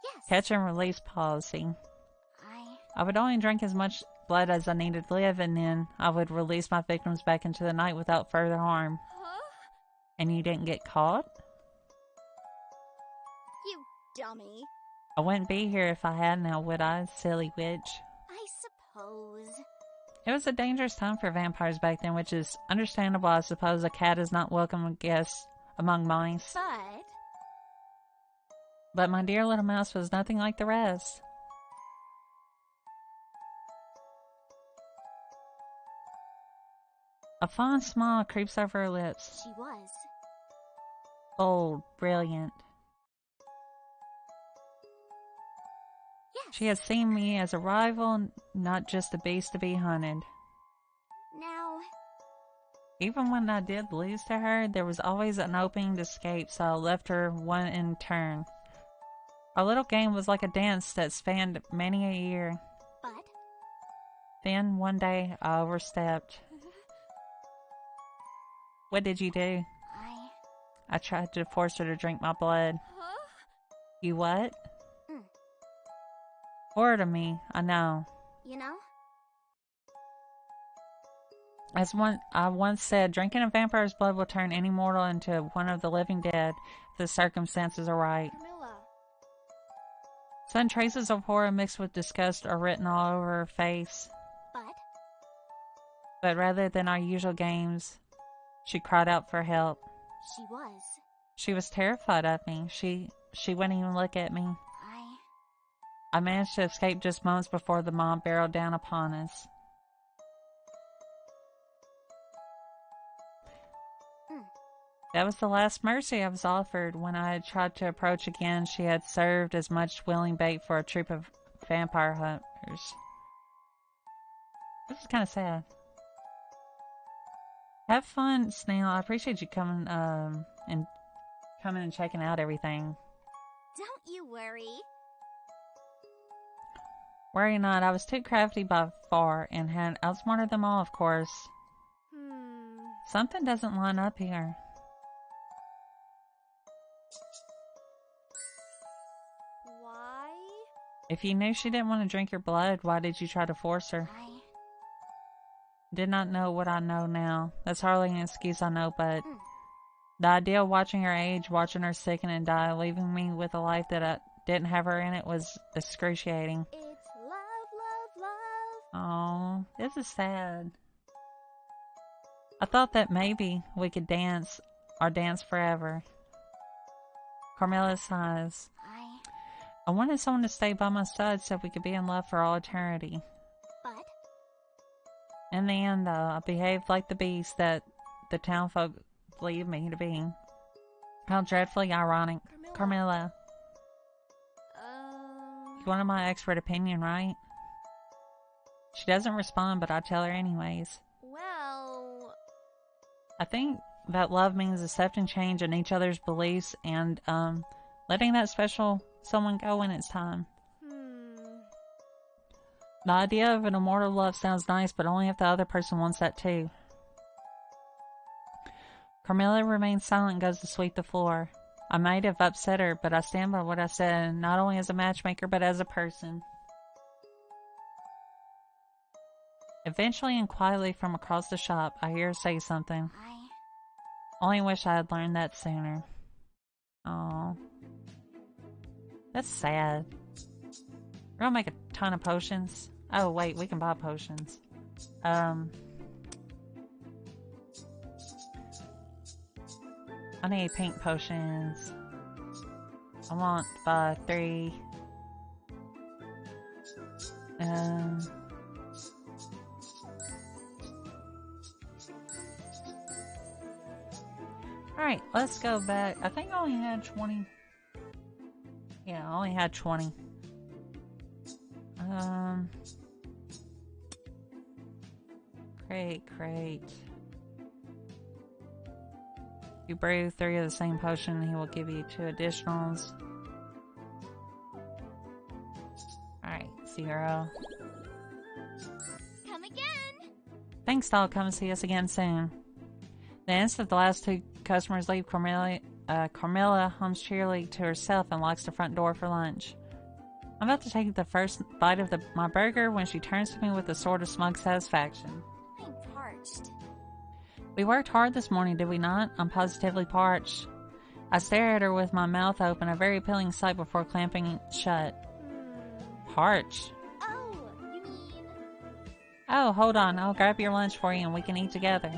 Yes. Catch and release policy. I would only drink as much blood as I needed to live, and then I would release my victims back into the night without further harm. Huh? And you didn't get caught? You dummy. I wouldn't be here if I had now, would I, silly witch? I suppose. It was a dangerous time for vampires back then, which is understandable, I suppose. A cat is not welcome guest among mice. But my dear little mouse was nothing like the rest. A fond smile creeps over her lips. She was. Bold, brilliant. Yes. She had seen me as a rival, not just a beast to be hunted. Now, Even when I did lose to her, there was always an opening to escape, so I left her one in turn. Our little game was like a dance that spanned many a year. but Then, one day, I overstepped. What did you do? I tried to force her to drink my blood. You what? Horror to me, I know. you know, As I once said, drinking a vampire's blood will turn any mortal into one of the living dead if the circumstances are right. Carmilla. Sudden traces of horror mixed with disgust are written all over her face. But rather than our usual games, she cried out for help. She was. She was terrified of me. She wouldn't even look at me. I managed to escape just moments before the mob barreled down upon us. That was the last mercy I was offered. When I had tried to approach again, she had served as much willing bait for a troop of vampire hunters. This is kind of sad. Have fun, Snail. I appreciate you coming and checking out everything. Don't you worry. Worry not, I was too crafty by far and had outsmarted them all, of course. Something doesn't line up here. Why? If you knew she didn't want to drink your blood, why did you try to force her? Did not know what I know now. That's hardly an excuse, I know, but the idea of watching her age, watching her sicken and die, leaving me with a life that I didn't have her in it was excruciating. It's love, love, love. Oh, this is sad. I thought that maybe we could dance, or dance forever. Carmilla sighs. I wanted someone to stay by my side so we could be in love for all eternity. But In the end, though, I behaved like the beast that the townfolk believed me to be. How dreadfully ironic. Carmilla, you wanted my expert opinion, right? She doesn't respond, but I tell her anyways. well, I think that love means accepting change in each other's beliefs and letting that special someone go when it's time. The idea of an immortal love sounds nice, but only if the other person wants that too. Carmilla remains silent and goes to sweep the floor. I might have upset her, but I stand by what I said, not only as a matchmaker, but as a person. Eventually and quietly from across the shop, I hear her say something. Only wish I had learned that sooner. Oh, that's sad. We're gonna make a ton of potions. Oh wait, we can buy potions. I need pink potions. I want to buy 3. Alright, let's go back. I think I only had 20. Yeah, I only had 20. Crate. If you brew 3 of the same potion, he will give you 2 additionals. Alright, 0. come again. Thanks, doll. Come and see us again soon. The instant the last 2 customers leave, Carmilla hums cheerily to herself and locks the front door for lunch. I'm about to take the first bite of my burger when she turns to me with a sort of smug satisfaction. I'm parched. We worked hard this morning, did we not? I'm positively parched. I stare at her with my mouth open, a very appealing sight before clamping shut. Parched? Oh, you mean... Oh, hold on. I'll grab your lunch for you and we can eat together.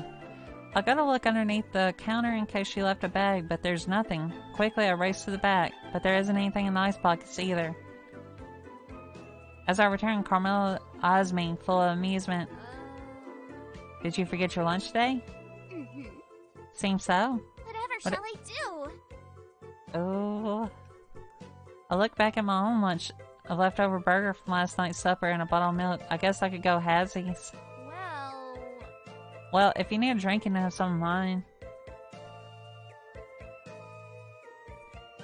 I gotta look underneath the counter in case she left a bag, but there's nothing. Quickly, I race to the back, but there isn't anything in the ice pockets either. As I return, Carmilla eyes me, full of amusement. Did you forget your lunch today? Seems so. Whatever shall I do? Oh. I look back at my own lunch. a leftover burger from last night's supper and a bottle of milk. I guess I could go halvesies. Well, Well, if you need a drink, you can have some of mine.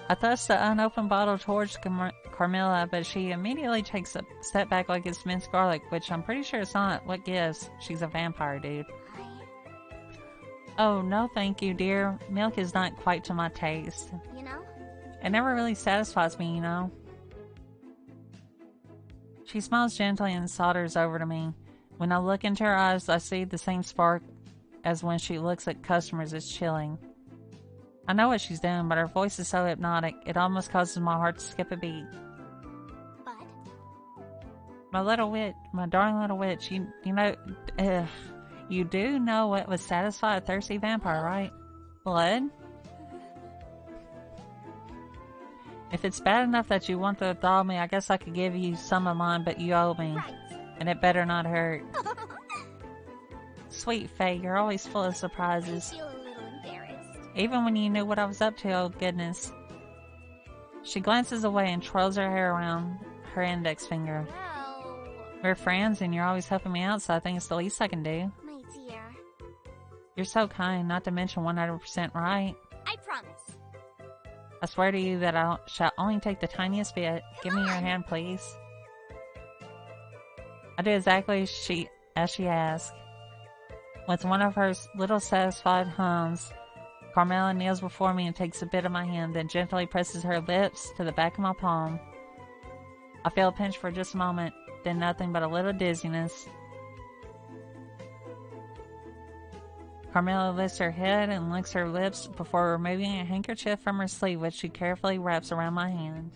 I thrust the unopened bottle towards Carmilla, but she immediately takes a step back like it's minced garlic, which I'm pretty sure it's not. What gives? She's a vampire, dude. Oh, no thank you, dear. Milk is not quite to my taste. you know? It never really satisfies me, you know. She smiles gently and saunters over to me. When I look into her eyes, I see the same spark as when she looks at customers. It's chilling. I know what she's doing, but her voice is so hypnotic, it almost causes my heart to skip a beat. But My little witch, my darling little witch, you know, you do know what would satisfy a thirsty vampire, right? Blood? If it's bad enough that you want to withdraw me, I guess I could give you some of mine, but you owe me. right. And it better not hurt. Sweet Faye, you're always full of I surprises. feel a little embarrassed. Even when you knew what I was up to, oh goodness. She glances away and twirls her hair around her index finger. Well, We're friends and you're always helping me out, so I think it's the least I can do. my dear, You're so kind, not to mention 100% right. I promise. I swear to you that I shall only take the tiniest bit. Give me your hand, please. I do exactly as she asked. With one of her little satisfied hums, Carmilla kneels before me and takes a bit of my hand, then gently presses her lips to the back of my palm. I feel a pinch for just a moment, then nothing but a little dizziness. Carmilla lifts her head and licks her lips before removing a handkerchief from her sleeve, which she carefully wraps around my hand.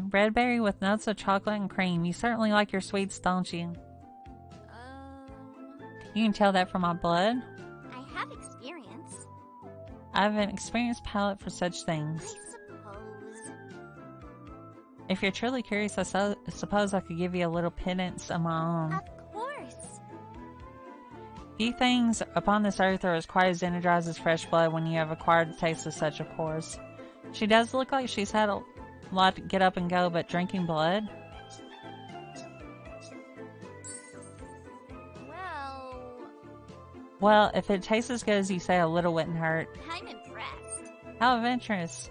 Red berry with notes of chocolate and cream. You certainly like your sweets, don't you? You can tell that from my blood. I have experience. I have an experienced palate for such I things. suppose. If you're truly curious, I suppose I could give you a little pittance of my own. Of course. Few things upon this earth are as quite as energized as fresh blood when you have acquired the taste of such, of course. She does look like she's had a lot to get up and go, but drinking blood? Well, if it tastes as good as you say, a little wouldn't hurt. I'm impressed. How adventurous.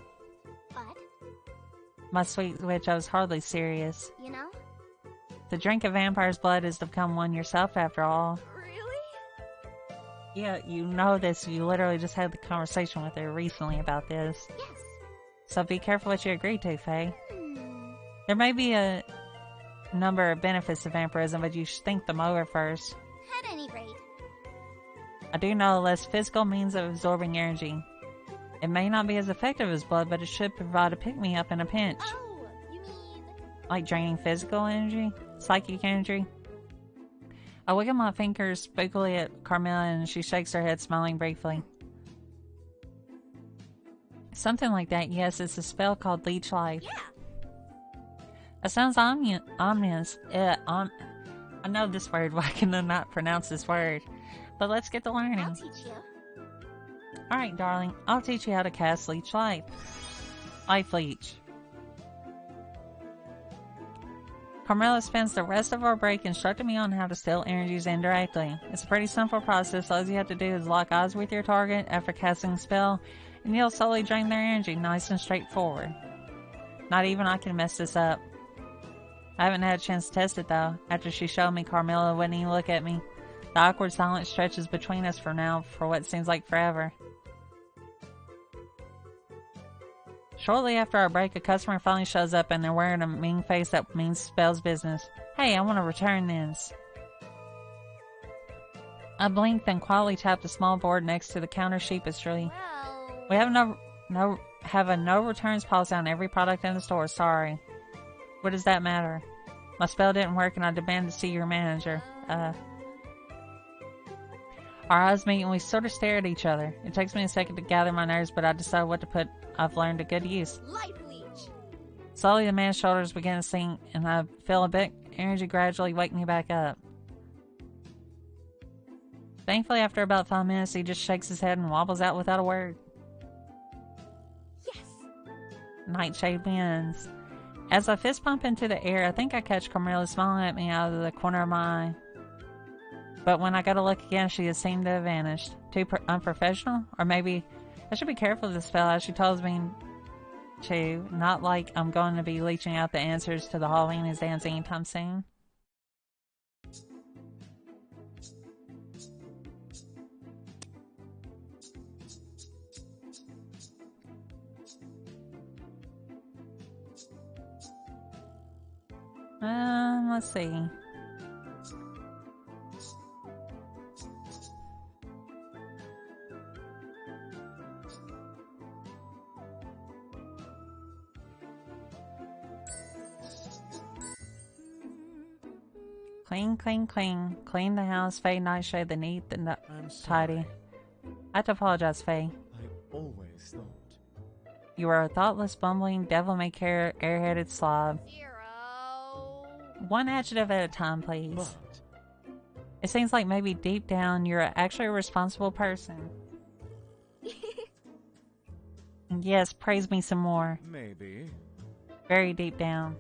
But, My sweet witch, I was hardly serious. you know? To drink a vampire's blood is to become one yourself, after all. Really? Yeah, you know this. You literally just had the conversation with her recently about this. Yes. So be careful what you agree to, Faye. Hmm. There may be a number of benefits to vampirism, but you should think them over first. At any rate. I do know a less physical means of absorbing energy. It may not be as effective as blood, but it should provide a pick-me-up in a pinch. Oh, you mean... Like draining physical energy? Psychic energy? I wiggle my fingers spookily at Carmilla and she shakes her head, smiling briefly. Something like that, yes. It's a spell called Leech Life. Yeah. That sounds ominous. I know this word, why can I not pronounce this word? But let's get to learning. I'll teach you. Alright, darling. I'll teach you how to cast Leech Life. Life Leech. Carmilla spends the rest of our break instructing me on how to steal energies indirectly. It's a pretty simple process. All you have to do is lock eyes with your target after casting a spell, and you'll slowly drain their energy, nice and straightforward. Not even I can mess this up. I haven't had a chance to test it though. After she showed me, Carmilla wouldn't even look at me. The awkward silence stretches between us for now for what seems like forever. Shortly after our break, a customer finally shows up and they're wearing a mean face that means spells business. Hey, I want to return this. I blinked and quietly tapped the small board next to the counter sheepishly. Well... We have a no returns policy on every product in the store, sorry. What does that matter? My spell didn't work and I demand to see your manager. Our eyes meet and we sort of stare at each other. It takes me a second to gather my nerves, but I decide what to put I've learned to good use. Life Leech! Slowly the man's shoulders begin to sink and I feel a bit energy gradually wake me back up. Thankfully, after about 5 minutes, he just shakes his head and wobbles out without a word. Yes! Nightshade wins. As I fist bump into the air, I think I catch Carmilla smiling at me out of the corner of my eye. But when I go to look again, she has seemed to have vanished. Too unprofessional? Or maybe I should be careful of this spell as she tells me to. Not like I'm going to be leeching out the answers to the Halloween exams anytime soon. Let's see. Clean, clean, clean. Clean the house, Faye, Nightshade, the neat, the I'm tidy. sorry. I have to apologize, Faye. I always thought. You are a thoughtless, bumbling, devil-may-care, airheaded slob. 0. One adjective at a time, please. But It seems like maybe deep down you're actually a responsible person. And yes, praise me some more. maybe. Very deep down.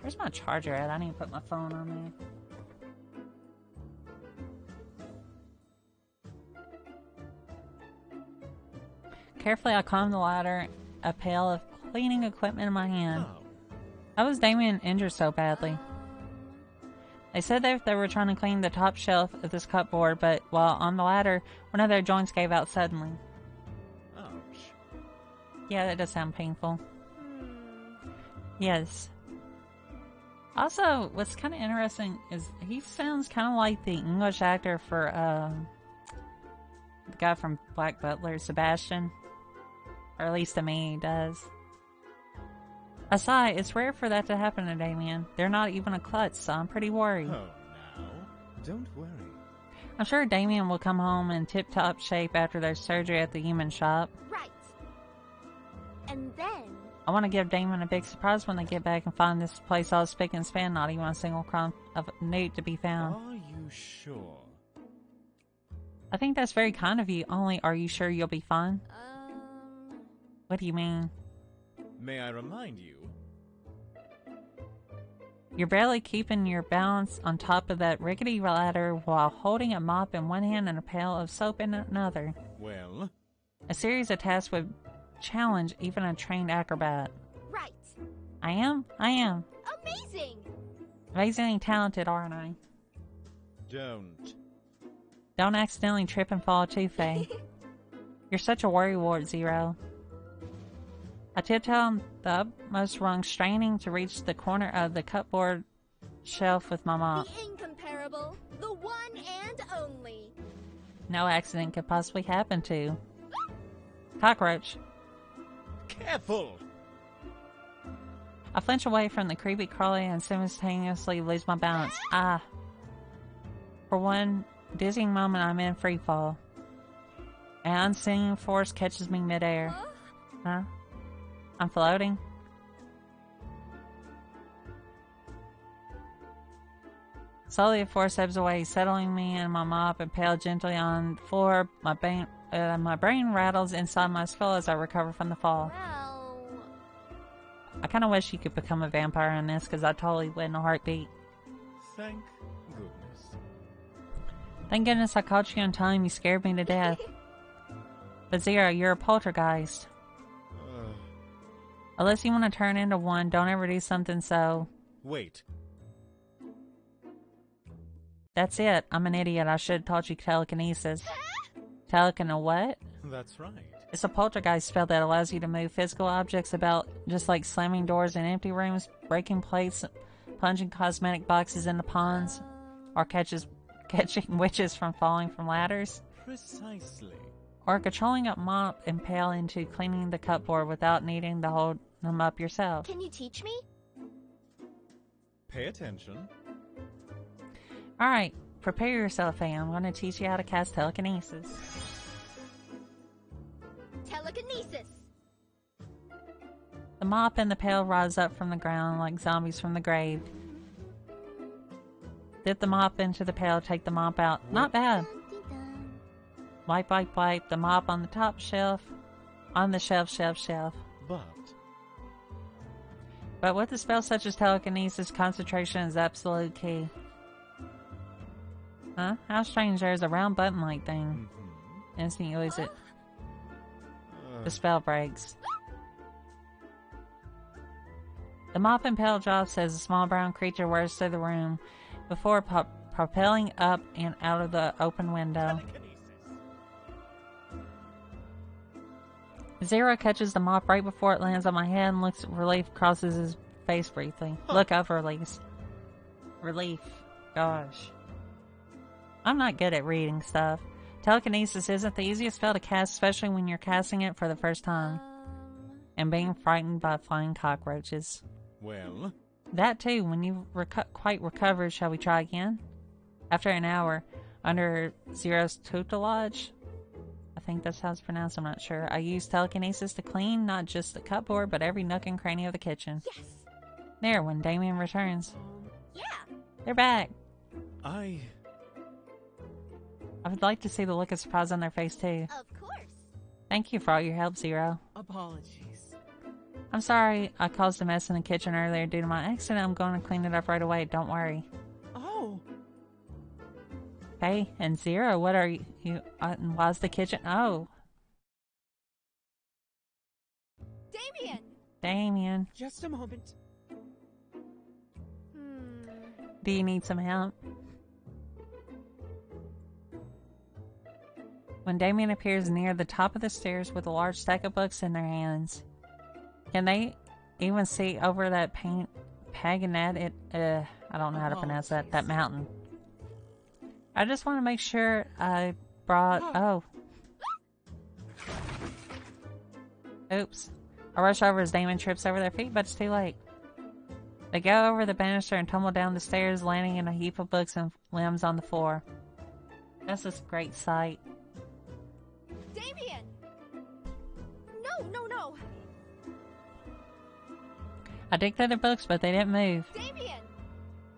Where's my charger at? I need to put my phone on there. Carefully, I climbed the ladder, a pail of cleaning equipment in my hand. Oh, How was Damien injured so badly? They said that they were trying to clean the top shelf of this cupboard, but while on the ladder, one of their joints gave out suddenly. ouch. Yeah, that does sound painful. Hmm. Yes. Also, what's kind of interesting is he sounds kind of like the English actor for the guy from Black Butler, Sebastian. Or at least to me, he does. Aside, it's rare for that to happen to Damien. They're not even a klutz, so I'm pretty worried. Oh, now. Don't worry. I'm sure Damien will come home in tip-top shape after their surgery at the human shop. Right. And then... I want to give Damon a big surprise when they get back and find this place all spick and span, not even a single crumb of newt to be found. Are you sure? I think that's very kind of you, only are you sure you'll be fine? What do you mean? May I remind you? You're barely keeping your balance on top of that rickety ladder while holding a mop in one hand and a pail of soap in another. Well, A series of tasks would challenge even a trained acrobat. Right. I am? Amazing! Amazingly talented, aren't I? don't. Don't accidentally trip and fall too, Faye. You're such a worrywart, Zero. I tiptoed on the upmost rung, straining to reach the corner of the cupboard shelf with my mop. The incomparable, the one and only. No accident could possibly happen to. Cockroach. Careful! I flinch away from the creepy crawly and simultaneously lose my balance. Ah. For one dizzying moment, I'm in free fall. An unseen force catches me midair. Huh? I'm floating. Slowly, the force ebbs away, settling me in my mop and pail gently on the floor. My brain rattles inside my skull as I recover from the fall. Well... I kind of wish you could become a vampire in this, because I totally would in a heartbeat. Thank goodness. Thank goodness I caught you in time. You scared me to death. But Zero, you're a poltergeist. Unless you want to turn into one, don't ever do something so... Wait. That's it. I'm an idiot. I should have taught you telekinesis. Telekin what? That's right. It's a poltergeist spell that allows you to move physical objects about, just like slamming doors in empty rooms, breaking plates, plunging cosmetic boxes into ponds, or catching witches from falling from ladders, Precisely. or controlling a mop and pail into cleaning the cupboard without needing to hold them up yourself. Can you teach me? Pay attention. Alright, prepare yourself, Faye. I'm going to teach you how to cast telekinesis. Telekinesis! The mop and the pail rise up from the ground like zombies from the grave. Dip the mop into the pail, take the mop out. Not bad. Wipe, wipe, wipe. The mop on the top shelf. On the shelf, shelf, shelf. But with a spell such as telekinesis, concentration is absolute key. Huh? How strange, there's a round button-like thing. Instant you lose it. The spell breaks. The mop and pail drops as a small brown creature whirs through the room before propelling up and out of the open window. Zero catches the mop right before it lands on my head and looks relief crosses his face briefly. Look up, release. Relief. Gosh. I'm not good at reading stuff. Telekinesis isn't the easiest spell to cast, especially when you're casting it for the first time. And being frightened by flying cockroaches. Well? That too, when you've quite recovered, shall we try again? After an hour, under Zero's tutelage, I think that's how it's pronounced, I'm not sure. I use telekinesis to clean not just the cupboard, but every nook and cranny of the kitchen. Yes! There, when Damien returns. Yeah! They're back! I would like to see the look of surprise on their face too. Of course! Thank you for all your help, Zero. Apologies. I'm sorry I caused a mess in the kitchen earlier due to my accident. I'm going to clean it up right away, don't worry. Oh! Hey, and Zero, what are you and why's the kitchen? Oh. Damien! Damien. Just a moment. Do you need some help? When Damien appears near the top of the stairs with a large stack of books in their hands. Can they even see over that pagonet? I don't know how to pronounce that. That mountain. I just want to make sure I brought... Oh. Oops. I rush over as Damon trips over their feet, but it's too late. They go over the banister and tumble down the stairs, landing in a heap of books and limbs on the floor. That's a great sight. Damien! No! I dig through the books, but they didn't move. Damien!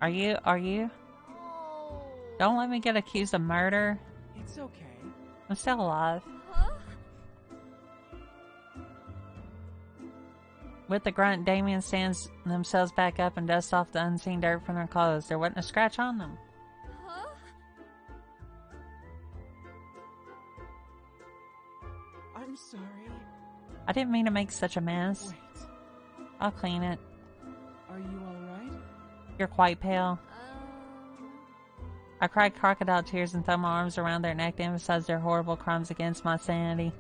Are you? Oh. Don't let me get accused of murder. It's okay. I'm still alive. Huh? With the grunt, Damien stands themselves back up and dusts off the unseen dirt from their clothes. There wasn't a scratch on them. Huh? I'm sorry. I didn't mean to make such a mess. Wait. I'll clean it. Are you alright? You're quite pale. I cried crocodile tears and throw my arms around their neck to emphasize their horrible crimes against my sanity.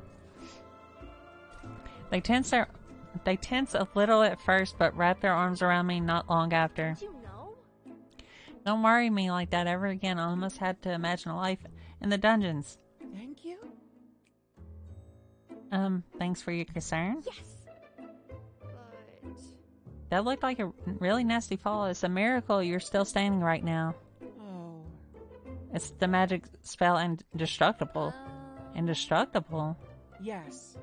They tense a little at first, but wrap their arms around me not long after. Did you know? Don't worry me like that ever again. I almost had to imagine a life in the dungeons. Thank you? Thanks for your concern. Yes! But... That looked like a really nasty fall. It's a miracle you're still standing right now. Oh. It's the magic spell indestructible. Indestructible? Yes.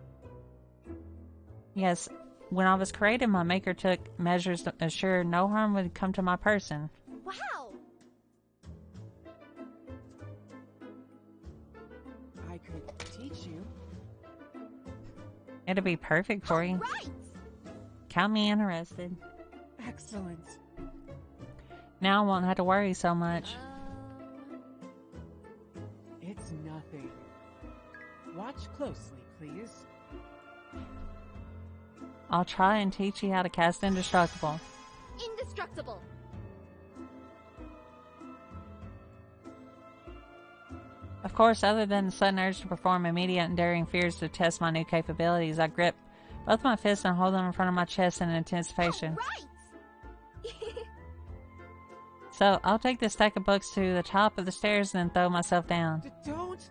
Yes, when I was created, my maker took measures to assure no harm would come to my person. Wow! I could teach you. It'd be perfect for you. Right! Count me interested. Excellent. Now I won't have to worry so much. It's nothing. Watch closely, please. I'll try and teach you how to cast Indestructible. Indestructible! Of course, other than the sudden urge to perform immediate and daring fears to test my new capabilities, I grip both my fists and hold them in front of my chest in anticipation. Right! So, I'll take this stack of books to the top of the stairs and then throw myself down. Don't!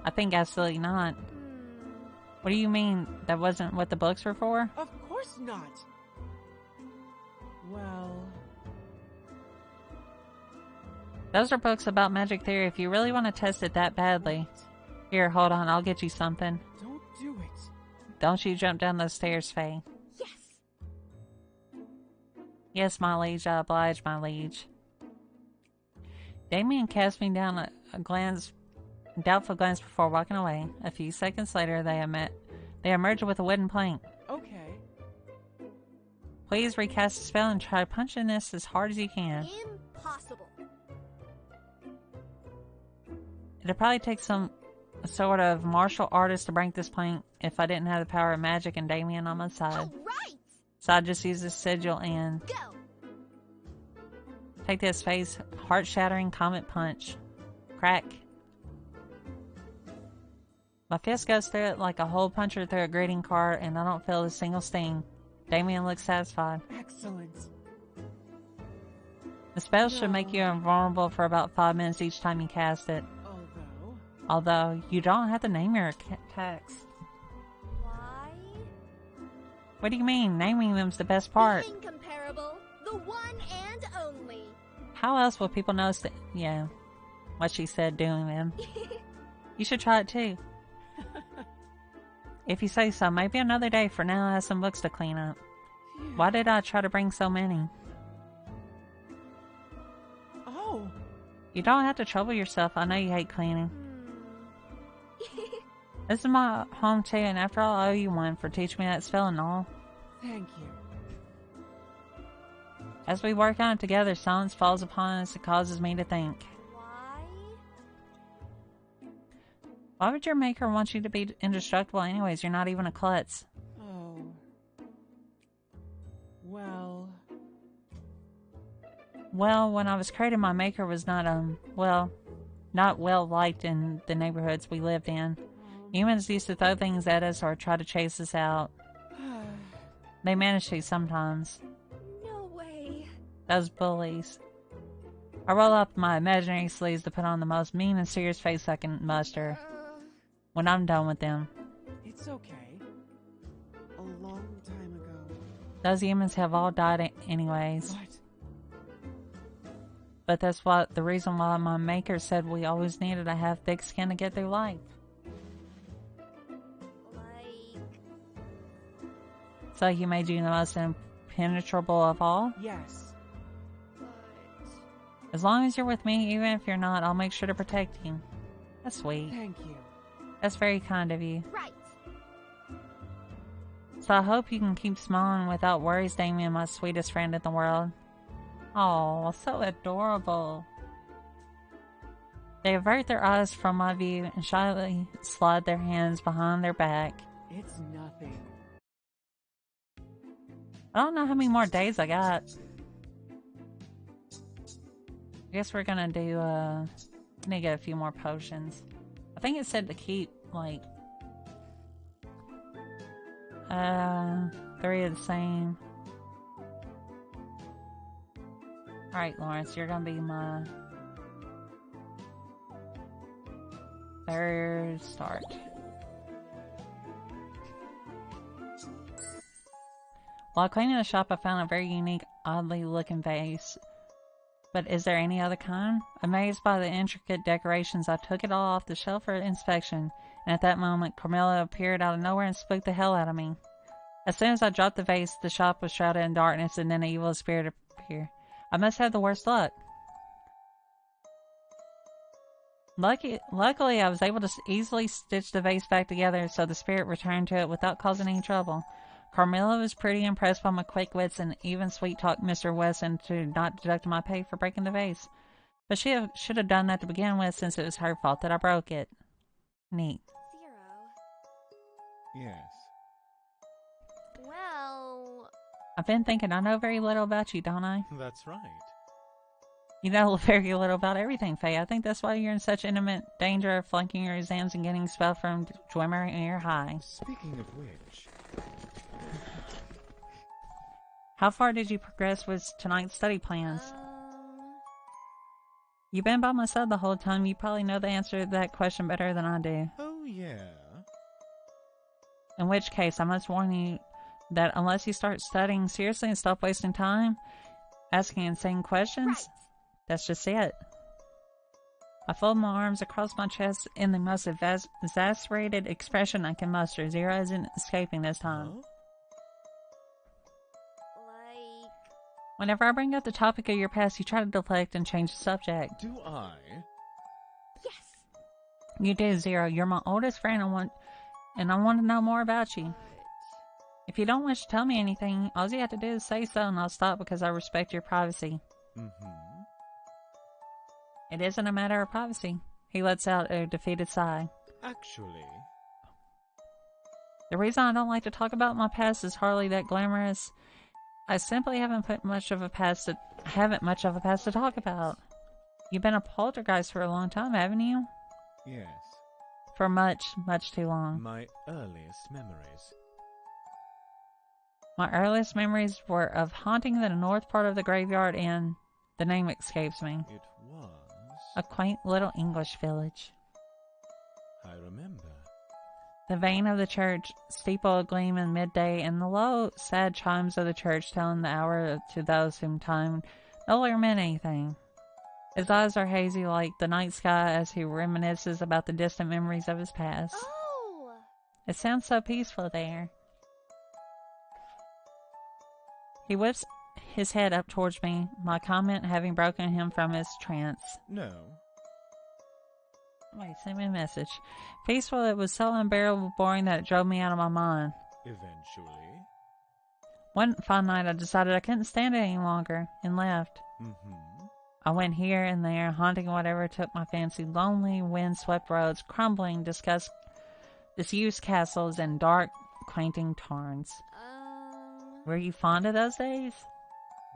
I think absolutely not. What do you mean? That wasn't what the books were for? Of course not! Well... Those are books about magic theory if you really want to test it that badly. Here, hold on, I'll get you something. Don't do it. Don't you jump down those stairs, Faye. Yes! Yes, my liege, I oblige, my liege. Damien cast me down a doubtful glance before walking away. A few seconds later, they met They emerge with a wooden plank. Okay. Please recast the spell and try punching this as hard as you can. Impossible. It'd probably take some sort of martial artist to break this plank if I didn't have the power of magic and Damien on my side. All right. So I'd just use the sigil and Go. take this face heart-shattering comet punch. Crack. My fist goes through it like a hole puncher through a greeting card, and I don't feel a single sting. Damien looks satisfied. Excellent. The spell should make you invulnerable for about 5 minutes each time you cast it. Although, you don't have to name your attacks. Why? What do you mean? Naming them's the best part. The incomparable, the one and only. How else will people notice that? Yeah, what she said doing them. You should try it too. If you say so, maybe another day. For now, I have some books to clean up. Why did I try to bring so many? Oh. You don't have to trouble yourself. I know you hate cleaning. This is my home too, and after all, I owe you one for teaching me that spell and all. Thank you. As we work on it together, silence falls upon us and causes me to think. Why? Why would your maker want you to be indestructible anyways? You're not even a klutz. Oh. Well... Well, when I was created, my maker was not, not well liked in the neighborhoods we lived in. Humans used to throw things at us or try to chase us out. They managed to sometimes. No way. Those bullies. I roll up my imaginary sleeves to put on the most mean and serious face I can muster when I'm done with them. It's okay. A long time ago. Those humans have all died anyways. What? But that's the reason why my maker said we always needed to have thick skin to get through life. Like... So he made you the most impenetrable of all? Yes. But... As long as you're with me, even if you're not, I'll make sure to protect you. That's sweet. Thank you. That's very kind of you. Right. So I hope you can keep smiling without worries, Damien, my sweetest friend in the world. Oh, so adorable. They avert their eyes from my view and shyly slide their hands behind their back. It's nothing. I don't know how many more days I got. I guess we're gonna do, I need to get a few more potions. I think it said to keep, like, 3 of the same. Alright, Lawrence, you're gonna be my third start. While cleaning the shop, I found a very unique, oddly looking vase. But is there any other kind? Amazed by the intricate decorations, I took it all off the shelf for inspection, and at that moment, Carmilla appeared out of nowhere and spooked the hell out of me. As soon as I dropped the vase, the shop was shrouded in darkness, and then an evil spirit appeared. I must have the worst luck. Luckily, I was able to easily stitch the vase back together so the spirit returned to it without causing any trouble. Carmilla was pretty impressed by my quick wits and even sweet-talked Mr. Wesson to not deduct my pay for breaking the vase. But she should have done that to begin with since it was her fault that I broke it. Neat. 0. Yes. Well... I've been thinking I know very little about you, don't I? That's right. You know very little about everything, Faye. I think that's why you're in such imminent danger of flunking your exams and getting expelled from Dwemer High. Speaking of which... How far did you progress with tonight's study plans? You've been by my side the whole time. You probably know the answer to that question better than I do. Oh, yeah. In which case, I must warn you that unless you start studying seriously and stop wasting time asking insane questions, Right. That's just it. I fold my arms across my chest in the most exasperated expression I can muster. 0 isn't escaping this time. Huh? Like... Whenever I bring up the topic of your past, you try to deflect and change the subject. Do I? Yes! You do, 0. You're my oldest friend and I want to know more about you. But If you don't wish to tell me anything, all you have to do is say so and I'll stop because I respect your privacy. Mm-hmm. It isn't a matter of privacy. He lets out a defeated sigh. Actually, The reason I don't like to talk about my past is hardly that glamorous. I simply haven't much of a past to talk about. You've been a poltergeist for a long time, haven't you? yes. For much, much too long. My earliest memories. My earliest memories were of haunting the north part of the graveyard in, the name escapes me, It was. a quaint little English village. I remember. The vane of the church, steeple agleam in midday, and the low, sad chimes of the church telling the hour to those whom time no longer meant anything. His eyes are hazy like the night sky as he reminisces about the distant memories of his past. Oh! It sounds so peaceful there. He whips his head up towards me, my comment having broken him from his trance. No. Wait, send me a message. Peaceful, it was so unbearable boring that it drove me out of my mind. Eventually. One fine night I decided I couldn't stand it any longer, and left. Mm-hmm. I went here and there, haunting whatever took my fancy, lonely, wind-swept roads, crumbling, disused castles, and dark, quainting tarns. Were you fond of those days?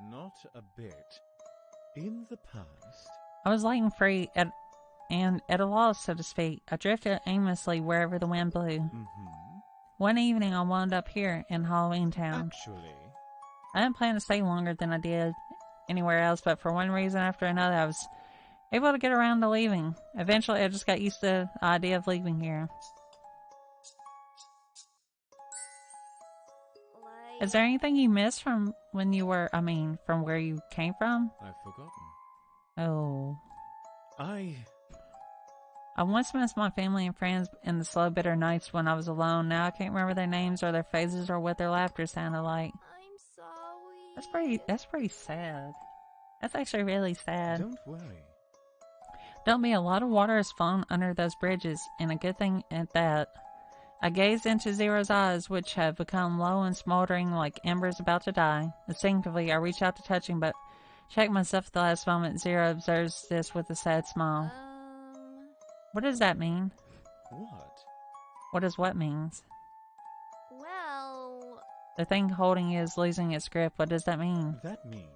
Not a bit. In the past. I was light and free, and at a loss, so to speak. I drifted aimlessly wherever the wind blew. Mm-hmm. One evening I wound up here in Halloween Town. Actually. I didn't plan to stay longer than I did anywhere else, but for one reason after another I was able to get around to leaving. Eventually I just got used to the idea of leaving here. Is there anything you miss from when you were, from where you came from? I've forgotten. Oh. I once missed my family and friends in the slow, bitter nights when I was alone. Now I can't remember their names or their faces or what their laughter sounded like. I'm sorry. That's pretty sad. That's actually really sad. Don't worry. Don't be, a lot of water has fallen under those bridges, and a good thing at that. I gazed into Zero's eyes, which have become low and smoldering like embers about to die. Instinctively, I reach out to touch him, but check myself at the last moment. Zero observes this with a sad smile. What does that mean? What? What does what means? Well, The thing holding you is losing its grip. What does that mean? That means.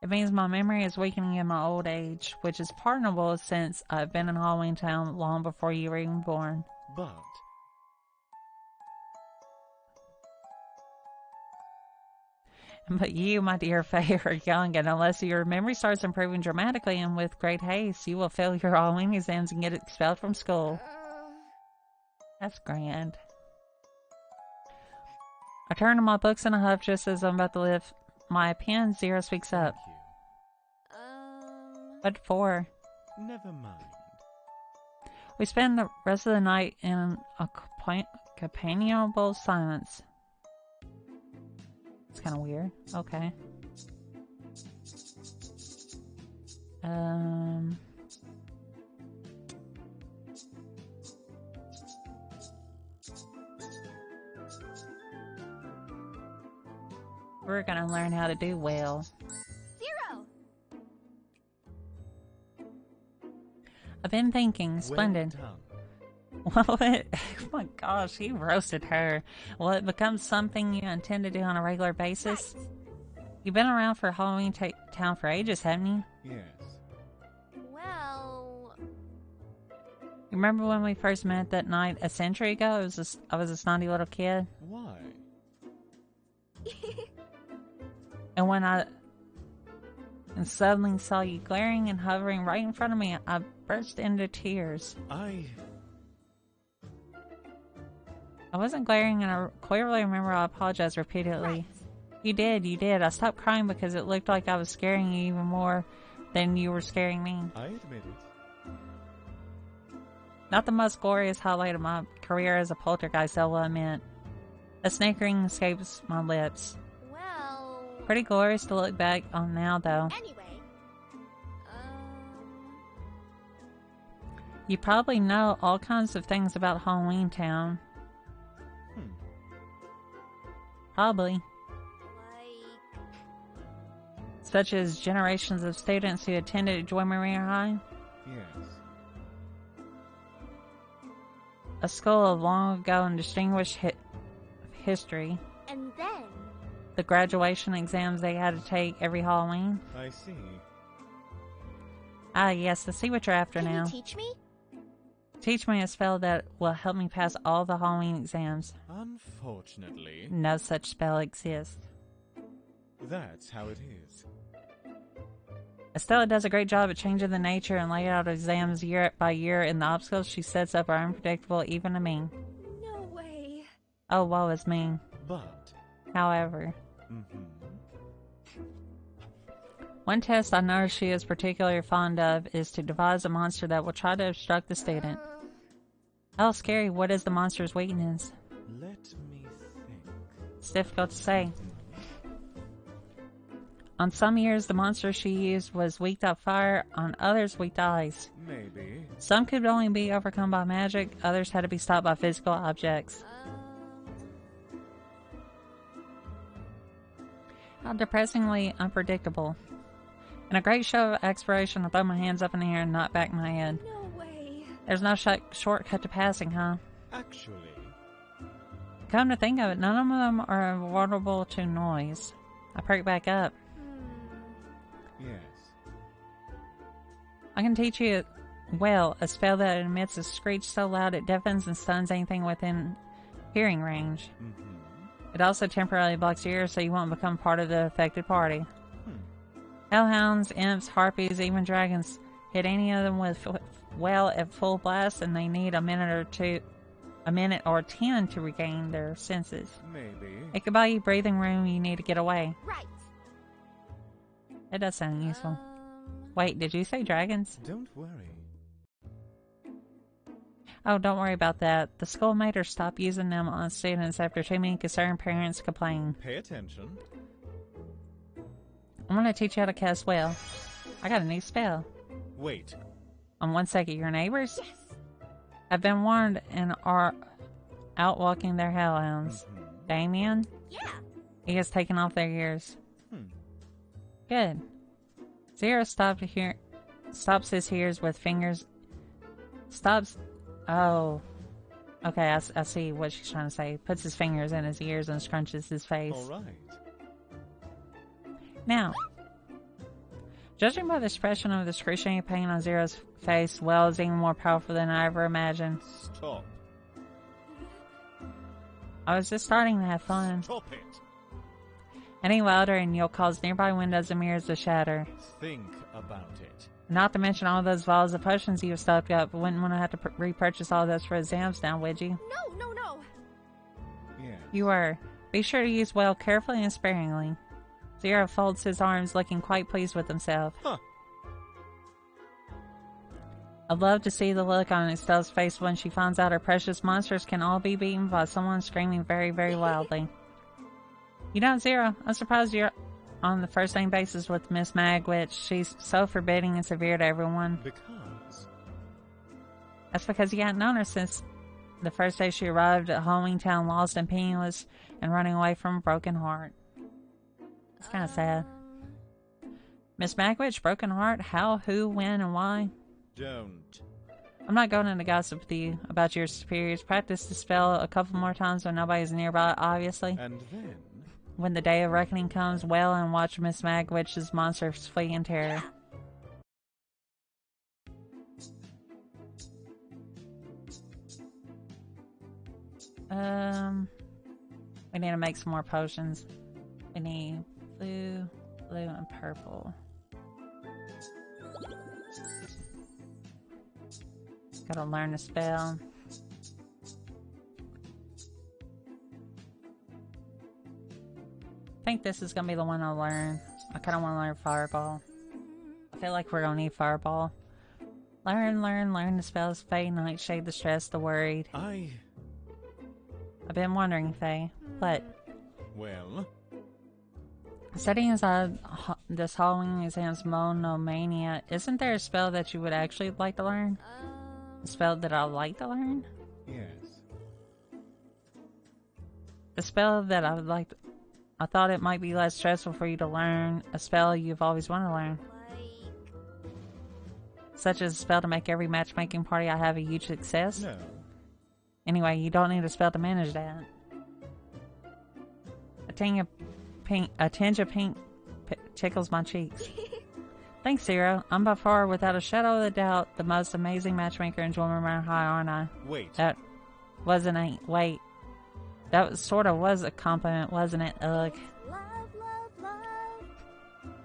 It means my memory is weakening in my old age, which is pardonable since I've been in Halloween Town long before you were even born. But. But you, my dear Faye, are young, and unless your memory starts improving dramatically and with great haste, you will fail your Halloween exams and get expelled from school. That's grand. I turn to my books in a huff just as I'm about to lift my pen. Zero speaks up. Thank you. What for? Never mind. We spend the rest of the night in a companionable silence. It's kind of weird. Okay. We're gonna learn how to do well. Zero. I've been thinking. Splendid. Well done. Well, oh my gosh, he roasted her. Will it become something you intend to do on a regular basis? Right. You've been around for Halloween Town for ages, haven't you? Yes. Well, You remember when we first met that night a century ago? I was a snotty little kid. Why? And when I suddenly saw you glaring and hovering right in front of me, I burst into tears. I wasn't glaring, and I clearly remember I apologized repeatedly. right. You did. I stopped crying because it looked like I was scaring you even more than you were scaring me. I admit it. Not the most glorious highlight of my career as a poltergeist, I will admit. A snickering escapes my lips. Well. Pretty glorious to look back on now, though. Anyway. You probably know all kinds of things about Halloween Town. Probably. Like... Such as generations of students who attended Joy Maria High. Yes. A school of long ago and distinguished history. And then... The graduation exams they had to take every Halloween. I see. Ah, yes, I see what you're after now. Can you teach me? Teach me a spell that will help me pass all the Halloween exams. Unfortunately, No such spell exists. that's how it is. Estella does a great job at changing the nature and layout of exams year by year, and the obstacles she sets up are unpredictable even to me. No way. Oh, woe is me. But, However, mm-hmm. one test I noticed she is particularly fond of is to devise a monster that will try to obstruct the student. Oh, scary. What is the monster's weakness? Let me think. It's difficult to say. On some years, the monster she used was weak to fire, on others, weak to ice. Maybe. Some could only be overcome by magic, others had to be stopped by physical objects. How depressingly unpredictable. In a great show of exploration, I throw my hands up in the air and knock back my head. No way. There's no shortcut to passing, huh? Actually, Come to think of it, none of them are vulnerable to noise. I perk back up. yes. I can teach you, well, a spell that emits a screech so loud it deafens and stuns anything within hearing range. Mm-hmm. It also temporarily blocks your ears so you won't become part of the affected party. Hellhounds, imps, harpies, even dragons hit any of them with well at full blast, and they need a minute or 10 to regain their senses. Maybe. It could buy you breathing room you need to get away. Right. It does sound useful. Wait, did you say dragons? Don't worry. Oh, don't worry about that. The school made her stop using them on students after too many concerned parents complained. Pay attention. I'm gonna teach you how to cast well. I got a new spell. Wait. On 1 second, your neighbors? Yes. Have been warned and are out walking their hellhounds. Mm-hmm. Damien? Yeah. He has taken off their ears. Hmm. Good. Zero stops his ears with fingers. Stops. Oh. Okay, I see what she's trying to say. Puts his fingers in his ears and scrunches his face. All right. Now, judging by the expression of the excruciating pain on Zero's face, well is even more powerful than I ever imagined. Stop. I was just starting to have fun. Stop it. Any louder and you'll cause nearby windows and mirrors to shatter. Think about it. Not to mention all those vials of potions you've stocked up. Wouldn't want to have to repurchase all those for exams now, would you? No. Yes. You were. Be sure to use well carefully and sparingly. Zero folds his arms, looking quite pleased with himself. Huh. I'd love to see the look on Estelle's face when she finds out her precious monsters can all be beaten by someone screaming very, very loudly. You know, Zero, I'm surprised you're on the first name basis with Miss Magwitch. She's so forbidding and severe to everyone. Because. That's because you hadn't known her since the first day she arrived at Halloween Town, lost and penniless and running away from a broken heart. It's kind of sad. Miss Magwitch, broken heart? How, who, when, and why? Don't. I'm not going into gossip with you about your superiors. Practice the spell a couple more times when nobody's nearby, obviously. And then. When the day of reckoning comes, well and watch Miss Magwitch's monsters flee in terror. We need to make some more potions. We need blue, and purple. Gotta learn the spell. I think this is gonna be the one I'll learn. I kinda wanna learn Fireball. I feel like we're gonna need Fireball. Learn the spells. Fade, Nightshade, the stress, the worried. I've been wondering, Faye. What? Well. Setting aside this Halloween exam's monomania, isn't there a spell that you would actually like to learn? A spell that I like to learn? Yes. A spell that I would like to... I thought it might be less stressful for you to learn. A spell you've always wanted to learn. Like... Such as a spell to make every matchmaking party I have a huge success? No. Anyway, you don't need a spell to manage that. A tinge of pink tickles my cheeks. Thanks, Zero. I'm by far, without a shadow of a doubt, the most amazing matchmaker in Jewelry High, aren't I? Wait. That wasn't a... Wait. That sort of was a compliment, wasn't it? Ugh. Love, love, love.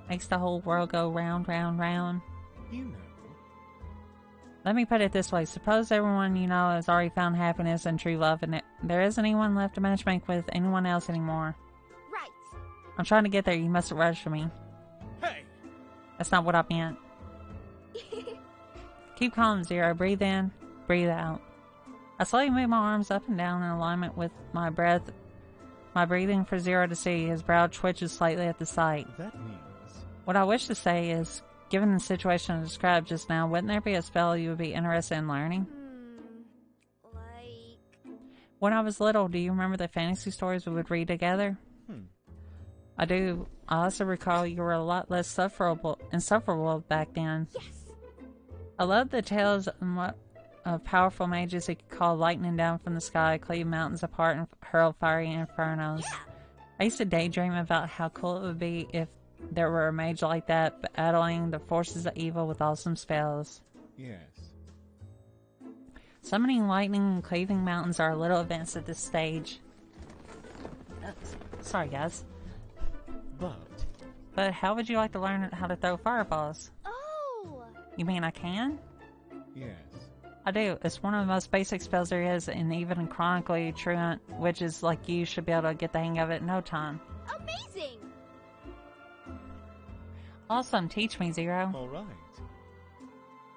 Makes the whole world go round, round, round. You know. Let me put it this way. Suppose everyone you know has already found happiness and true love, and there isn't anyone left to matchmake with anyone else anymore. Right. I'm trying to get there. You mustn't rush for me. Hey! That's not what I meant. Keep calm, Zero. Breathe in, breathe out. I slowly move my arms up and down in alignment with my breath, my breathing for Zero to see. His brow twitches slightly at the sight. That means... What I wish to say is, given the situation I described just now, wouldn't there be a spell you would be interested in learning? Like... When I was little, do you remember the fantasy stories we would read together? I do. I also recall you were a lot less insufferable back then. Yes. I loved the tales of powerful mages who could call lightning down from the sky, cleave mountains apart, and hurl fiery infernos. Yeah. I used to daydream about how cool it would be if there were a mage like that, battling the forces of evil with awesome spells. Yes. Summoning lightning and cleaving mountains are little events at this stage. Sorry, guys. But how would you like to learn how to throw fireballs? Oh! You mean I can? Yes. I do. It's one of the most basic spells there is, and even chronically truant witches like you should be able to get the hang of it in no time. Amazing! Awesome. Teach me, Zero. All right.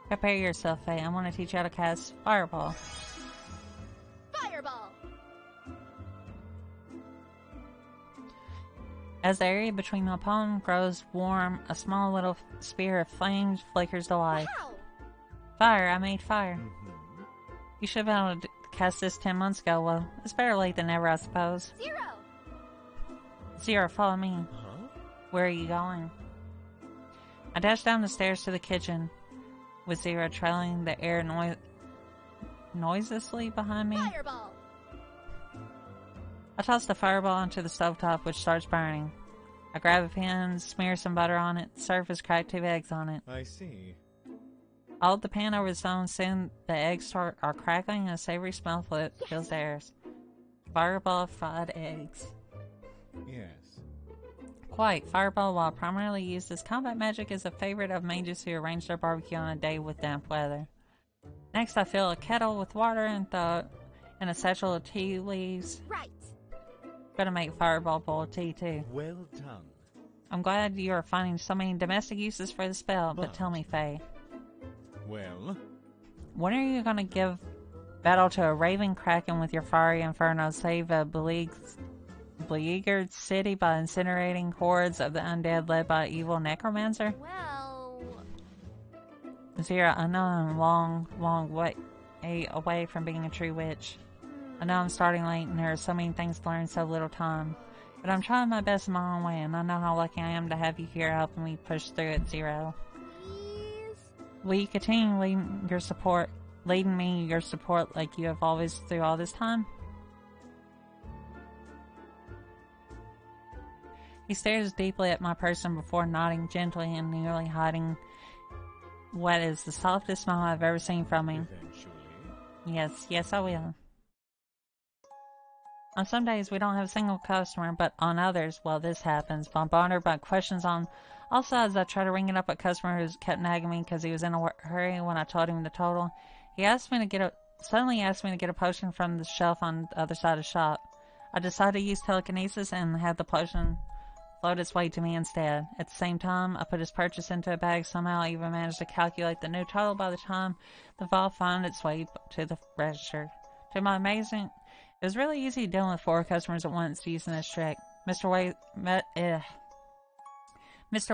Prepare yourself, Faye. I want to teach you how to cast Fireball. Fireball! As the area between my palm grows warm, a small little spear of flames flickers to life. Wow! Fire! I made fire. Mm-hmm. You should have been able to cast this 10 months ago. Well, it's better late than never, I suppose. Zero! Zero, follow me. Huh? Where are you going? I dash down the stairs to the kitchen, with Zero trailing the air noiselessly behind me. Fireball! I toss the fireball onto the stovetop, which starts burning. I grab a pan, smear some butter on it, surface crack 2 eggs on it. I see. I hold the pan over the stone, soon the eggs are crackling and a savory smell fills the air. Fireball fried eggs. Yes. Quite. Fireball, while primarily used as combat magic, is a favorite of mages who arrange their barbecue on a day with damp weather. Next, I fill a kettle with water and throw in a satchel of tea leaves. Right! Gonna make Fireball bowl tea too. Well done. I'm glad you are finding so many domestic uses for the spell, but But- tell me, Faye, Well, when are you gonna give battle to a raving kraken with your fiery inferno, save a beleaguered city by incinerating hordes of the undead led by evil necromancer? Well... Zero, I know I'm long way away from being a true witch. I know I'm starting late and there are so many things to learn, so little time. But I'm trying my best in my own way, and I know how lucky I am to have you here helping me push through it, Zero. Please? Will you continue leading me your support like you have always through all this time? He stares deeply at my person before nodding gently and nearly hiding what is the softest smile I've ever seen from him. eventually. Yes, I will. On some days we don't have a single customer, but on others, well, this happens. Bombarded by questions on all sides, I try to ring it up a customer who's kept nagging me because he was in a hurry when I told him the total. He suddenly asked me to get a potion from the shelf on the other side of the shop. I decided to use telekinesis and had the potion float its way to me instead. At the same time, I put his purchase into a bag. Somehow I even managed to calculate the new total by the time the vault found its way to the register. To my amazing... It was really easy dealing with 4 customers at once using this trick. Mr.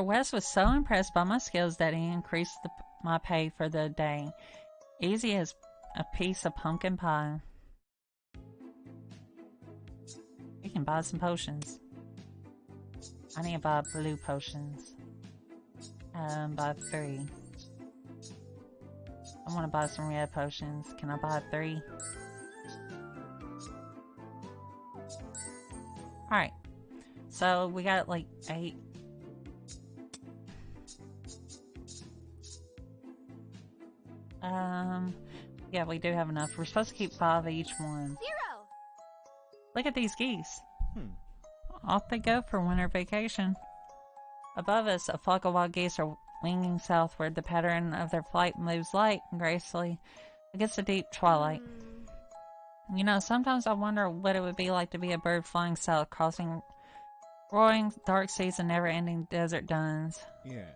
West was so impressed by my skills that he increased my pay for the day. Easy as a piece of pumpkin pie. We can buy some potions. I need to buy blue potions. Buy 3. I want to buy some red potions. Can I buy 3? Alright. So we got like 8. Yeah, we do have enough. We're supposed to keep 5 each one. 0. Look at these geese. Off they go for winter vacation. Above us, a flock of wild geese are winging southward. The pattern of their flight moves light and gracefully against the deep twilight. You know, sometimes I wonder what it would be like to be a bird flying south, crossing roaring dark seas and never-ending desert duns. Yes.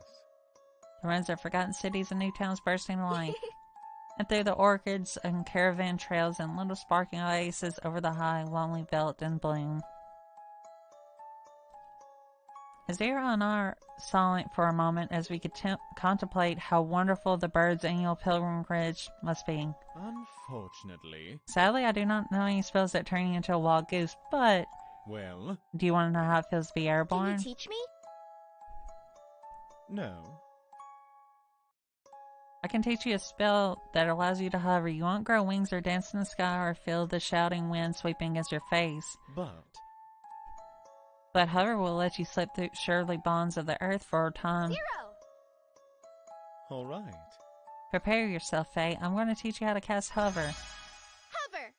The ruins of forgotten cities and new towns bursting to life. And through the orchids and caravan trails and little sparkling oases over the high, lonely belt in bloom. Azira and I are silent for a moment as we contemplate how wonderful the bird's annual pilgrimage must be. Unfortunately. Sadly, I do not know any spells that turn you into a wild goose, but... Well? Do you want to know how it feels to be airborne? Can you teach me? No. I can teach you a spell that allows you to hover. You won't grow wings or dance in the sky or feel the shouting wind sweeping against your face. But hover will let you slip through surely bonds of the earth for a time. 0. Alright. Prepare yourself, Faye. I'm going to teach you how to cast hover. Hover.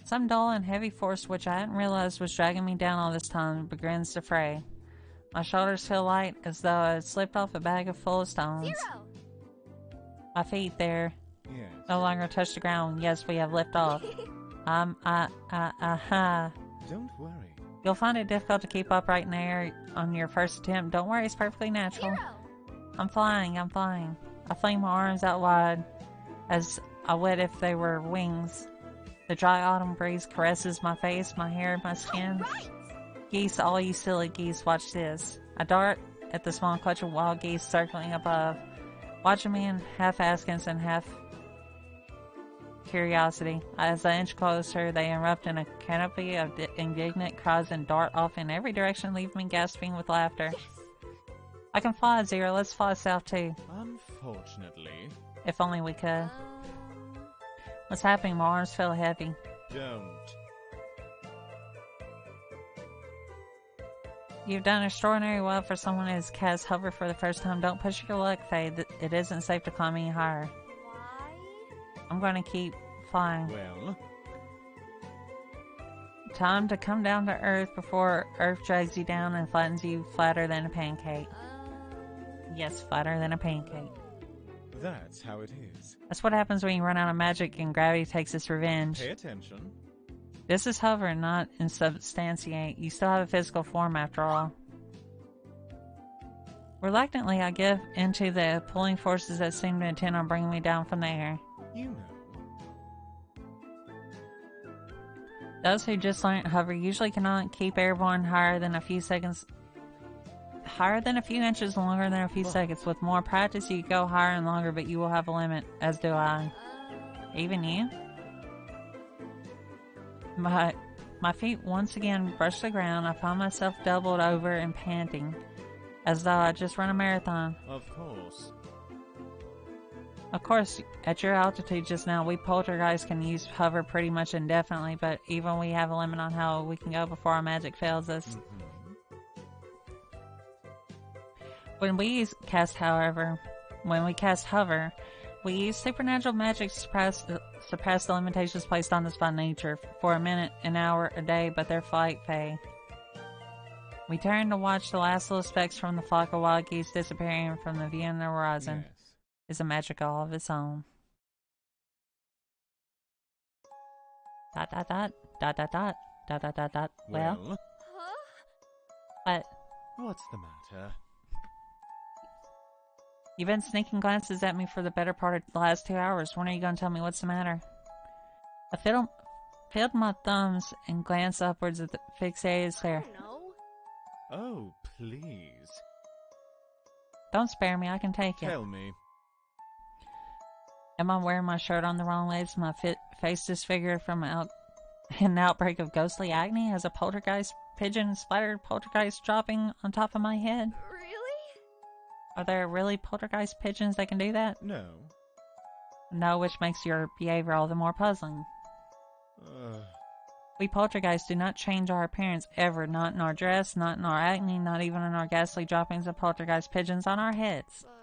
Some dull and heavy force which I hadn't realized was dragging me down all this time begins to fray. My shoulders feel light as though I had slipped off a bag full of stones. 0. My feet there Yes. no longer touch the ground. Yes, we have lift off. Don't worry. You'll find it difficult to keep upright in the air on your first attempt. Don't worry, it's perfectly natural. 0. I'm flying. I fling my arms out wide, as I would if they were wings. The dry autumn breeze caresses my face, my hair, my skin. Right. Geese, all you silly geese, watch this. I dart at the small clutch of wild geese circling above, watching me in half askance and half curiosity. As I inch closer, they erupt in a canopy of indignant cries and dart off in every direction, leaving me gasping with laughter. Yes. I can fly, Zero. Let's fly south too. Unfortunately. If only we could. What's happening? My arms feel heavy. Don't. You've done extraordinarily well for someone who has cast hover for the first time. Don't push your luck, Faye. It isn't safe to climb any higher. Why? I'm going to keep flying. Well? Time to come down to Earth before Earth drags you down and flattens you flatter than a pancake. Yes, flatter than a pancake. That's how it is. That's what happens when you run out of magic and gravity takes its revenge. Pay attention. This is hover, not insubstantiate. You still have a physical form after all. Reluctantly, I give into the pulling forces that seem to intend on bringing me down from the air. You know. Those who just learned hover usually cannot keep airborne higher than a few inches longer than a few seconds. With more practice, you go higher and longer, but you will have a limit, as do I. Even you? My feet once again brush the ground. I find myself doubled over and panting, as though I just run a marathon. Of course. Of course, at your altitude just now, we poltergeists can use hover pretty much indefinitely, but even we have a limit on how we can go before our magic fails us. When we cast hover, we use supernatural magic to suppress the limitations placed on us by nature for a minute, an hour, a day, but they're flight fey. We turn to watch the last little specks from the flock of wild geese disappearing from the view on the horizon. Yes. It's a magic all of its own. Dot dot dot dot dot dot dot dot dot dot. Well, Huh? what? What's the matter? You've been sneaking glances at me for the better part of the last 2 hours. When are you going to tell me what's the matter? I filled my thumbs and glanced upwards at the fixated stare. I don't know. Oh, please. Don't spare me, I can take it. Tell me. Am I wearing my shirt on the wrong way? Is my face disfigured from an outbreak of ghostly acne? Has a poltergeist pigeon splattered poltergeist dropping on top of my head? Really? Are there really poltergeist pigeons that can do that? No. No, which makes your behavior all the more puzzling. We poltergeists do not change our appearance ever, not in our dress, not in our acne, not even in our ghastly droppings of poltergeist pigeons on our heads. But...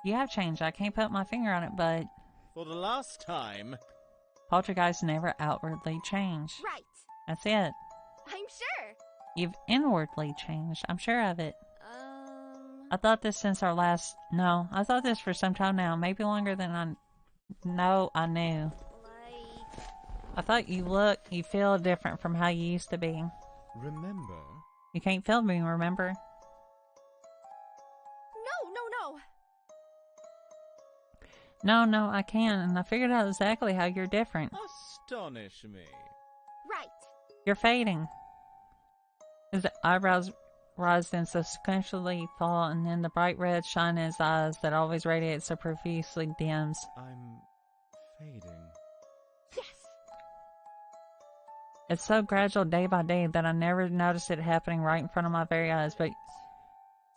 You have changed. I can't put my finger on it, but For the last time. poltergeists never outwardly change. Right. That's it. I'm sure. You've inwardly changed. I'm sure of it. I thought this since our last... No, I thought this for some time now. Maybe longer than I knew. Like... I thought you feel different from how you used to be. Remember? You can't feel me, remember? No, I can, and I figured out exactly how you're different. Astonish me. Right. You're fading. His eyebrows rise, then sequentially fall, and then the bright red shine in his eyes that always radiates so profusely dims. I'm fading. Yes. It's so gradual day by day that I never noticed it happening right in front of my very eyes, but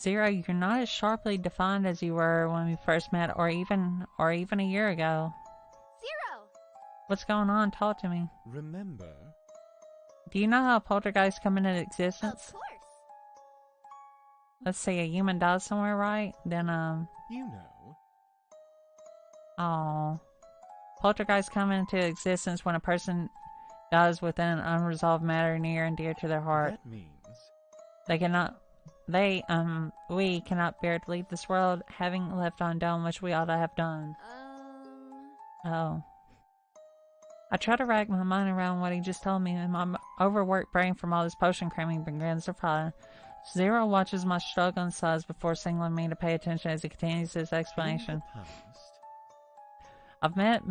Zero, you're not as sharply defined as you were when we first met, or even a year ago. Zero. What's going on? Talk to me. Remember? Do you know how poltergeists come into existence? Of course. Let's see, a human dies somewhere, right? Then, You know. oh. Poltergeists come into existence when a person dies within an unresolved matter near and dear to their heart. That means... We cannot bear to leave this world, having left undone which we ought to have done. Oh. I try to rack my mind around what he just told me, and my overworked brain from all this potion cramming begins to fry. Zero watches my struggling sighs before signaling me to pay attention as he continues his explanation. I've met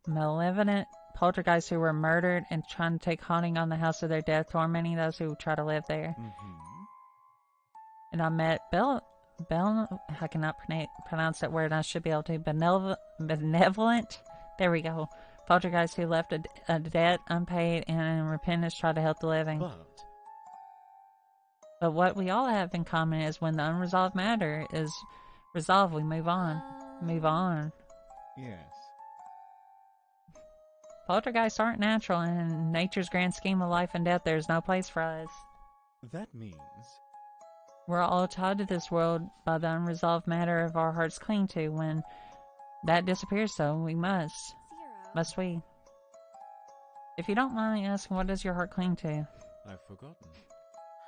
malevolent poltergeists who were murdered and trying to take haunting on the house of their death, tormenting those who try to live there. And I met I cannot pronounce that word, I should be able to, benevolent, there we go, poltergeists who left a debt unpaid and in repentance tried to help the living. But what we all have in common is when the unresolved matter is resolved, we move on. Move on. Yes. Poltergeists aren't natural, and in nature's grand scheme of life and death, there's no place for us. That means... We're all tied to this world by the unresolved matter of our hearts cling to. When that disappears, though, we must. Zero. Must we? If you don't mind me asking, what does your heart cling to? I've forgotten.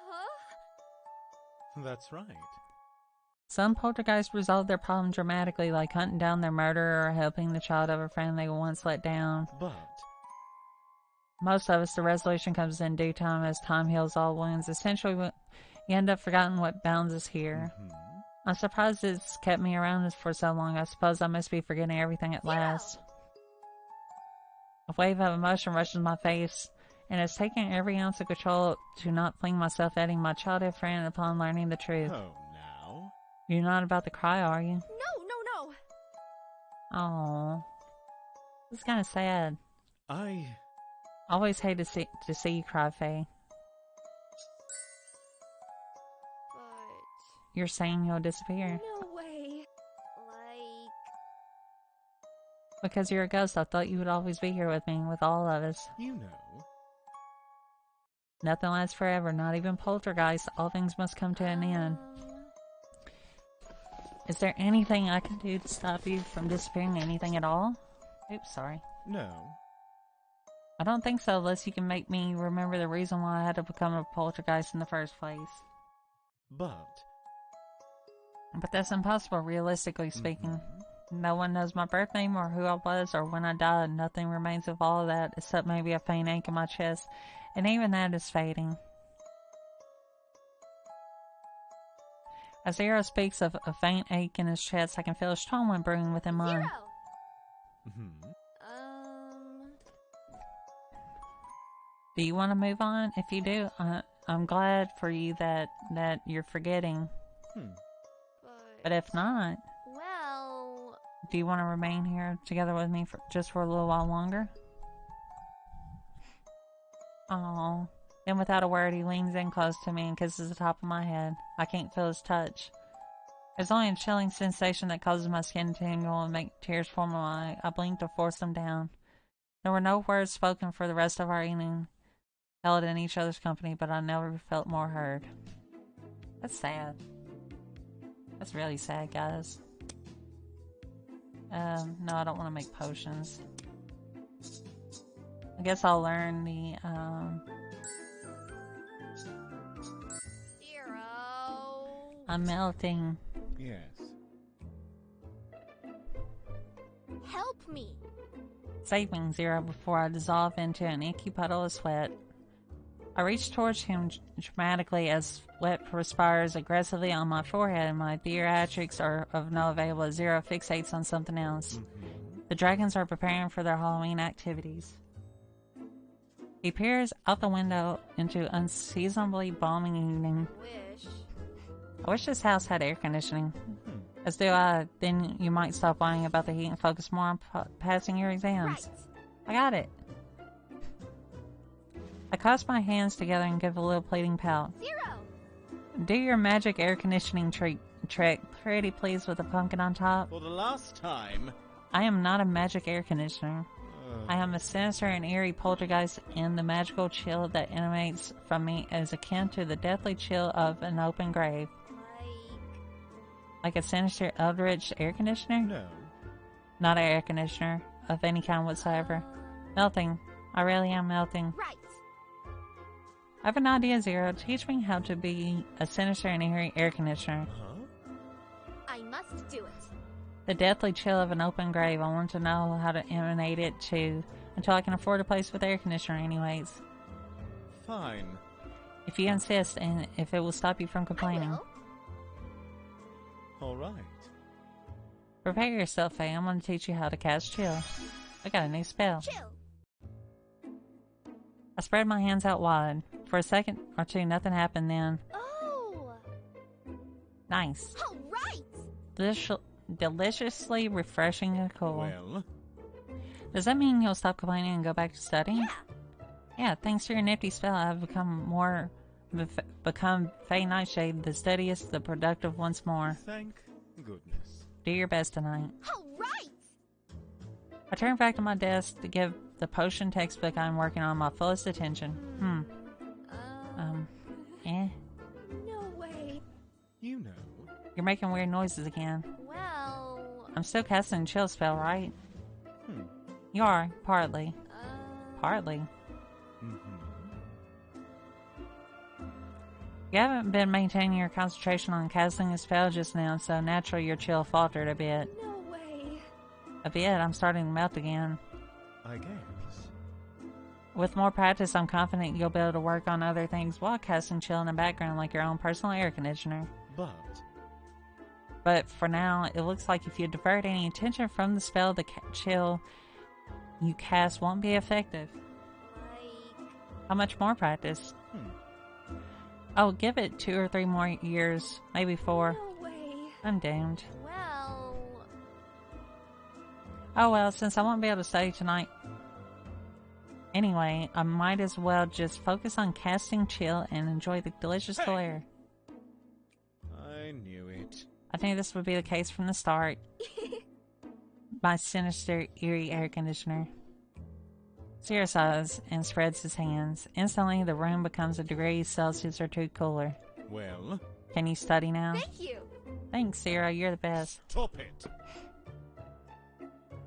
Huh? That's right. Some poltergeists resolve their problem dramatically, like hunting down their murderer or helping the child of a friend they once let down. But... most of us, the resolution comes in due time as time heals all wounds. Essentially, you end up forgetting what bounds us here. I'm surprised it's kept me around for so long. I suppose I must be forgetting everything at last. A wave of emotion rushes my face, and it's taken every ounce of control to not fling myself at my childhood friend upon learning the truth. Oh, now? You're not about to cry, are you? No. Oh, it's kind of sad. I Always hate to see you cry, Faye. But... You're saying you'll disappear. no way. Like... Because you're a ghost, I thought you would always be here with me, with all of us. You know. Nothing lasts forever, not even poltergeist. All things must come to an end. Is there anything I can do to stop you from disappearing? Anything at all? Oops, sorry. No. I don't think so, unless you can make me remember the reason why I had to become a poltergeist in the first place. But that's impossible, realistically speaking. No one knows my birth name or who I was or when I died. Nothing remains of all of that except maybe a faint ache in my chest, and even that is fading. As Zero speaks of a faint ache in his chest, I can feel a strong one brewing within mine. Zero. Do you want to move on? If you do, I'm glad for you that you're forgetting. But if not, Well... Do you want to remain here together with me just for a little while longer? Oh. Then without a word, he leans in close to me and kisses the top of my head. I can't feel his touch. There's only a chilling sensation that causes my skin to tingle and make tears form in my eye. I blink to force them down. There were no words spoken for the rest of our evening, held in each other's company, but I never felt more heard. That's sad. That's really sad, guys. No, I don't want to make potions. I guess I'll learn the, Zero. I'm melting. Yes. Help me. Save me, Zero, before I dissolve into an inky puddle of sweat. I reach towards him dramatically as sweat perspires aggressively on my forehead and my theatrics are of no avail as Zero fixates on something else. The dragons are preparing for their Halloween activities. He peers out the window into unseasonably balmy evening. I wish this house had air conditioning. As do I, then you might stop whining about the heat and focus more on passing your exams. Right. I got it. I clasp my hands together and give a little pleading pout. Zero. Do your magic air conditioning trick, pretty please with a pumpkin on top. For the last time. I am not a magic air conditioner. I am a sinister and eerie poltergeist, and the magical chill that emanates from me is akin to the deathly chill of an open grave. Like a sinister eldritch air conditioner? No. Not an air conditioner of any kind whatsoever. Melting. I really am melting. Right. I have an idea, Zero. Teach me how to be a sinister and eerie air conditioner. Huh? I must do it. The deathly chill of an open grave. I want to know how to emanate it to until I can afford a place with air conditioner anyways. Fine. If you insist, and if it will stop you from complaining. All right. Prepare yourself, Faye. I'm going to teach you how to cast chill. I got a new spell. Chill. I spread my hands out wide. For a second or two, nothing happened then. Oh. Nice. All right. Deliciously refreshing and cool. Well. Does that mean you'll stop complaining and go back to studying? Yeah. Yeah, thanks to your nifty spell, I've become Faye Nightshade, the steadiest, the productive once more. Thank goodness. Do your best tonight. All right. I turn back to my desk to give the potion textbook I'm working on my fullest attention. No way. You know. You're making weird noises again. Well. I'm still casting a chill spell, right? You are, partly. Partly. You haven't been maintaining your concentration on casting a spell just now, so naturally your chill faltered a bit. No way. A bit, I'm starting to melt again. I guess. With more practice, I'm confident you'll be able to work on other things while casting chill in the background like your own personal air conditioner. But for now, it looks like if you divert any attention from the spell, the chill you cast won't be effective. How much more practice? Oh, give it 2 or 3 more years, maybe 4. No way. I'm doomed. Well. Oh well, since I won't be able to study tonight anyway, I might as well just focus on casting chill and enjoy the delicious cool air. I knew it. I knew this would be the case from the start. My sinister, eerie air conditioner. Zero sighs and spreads his hands. Instantly, the room becomes a degree Celsius or 2 cooler. Well. Can you study now? Thank you. Thanks, Zero. You're the best. Stop it.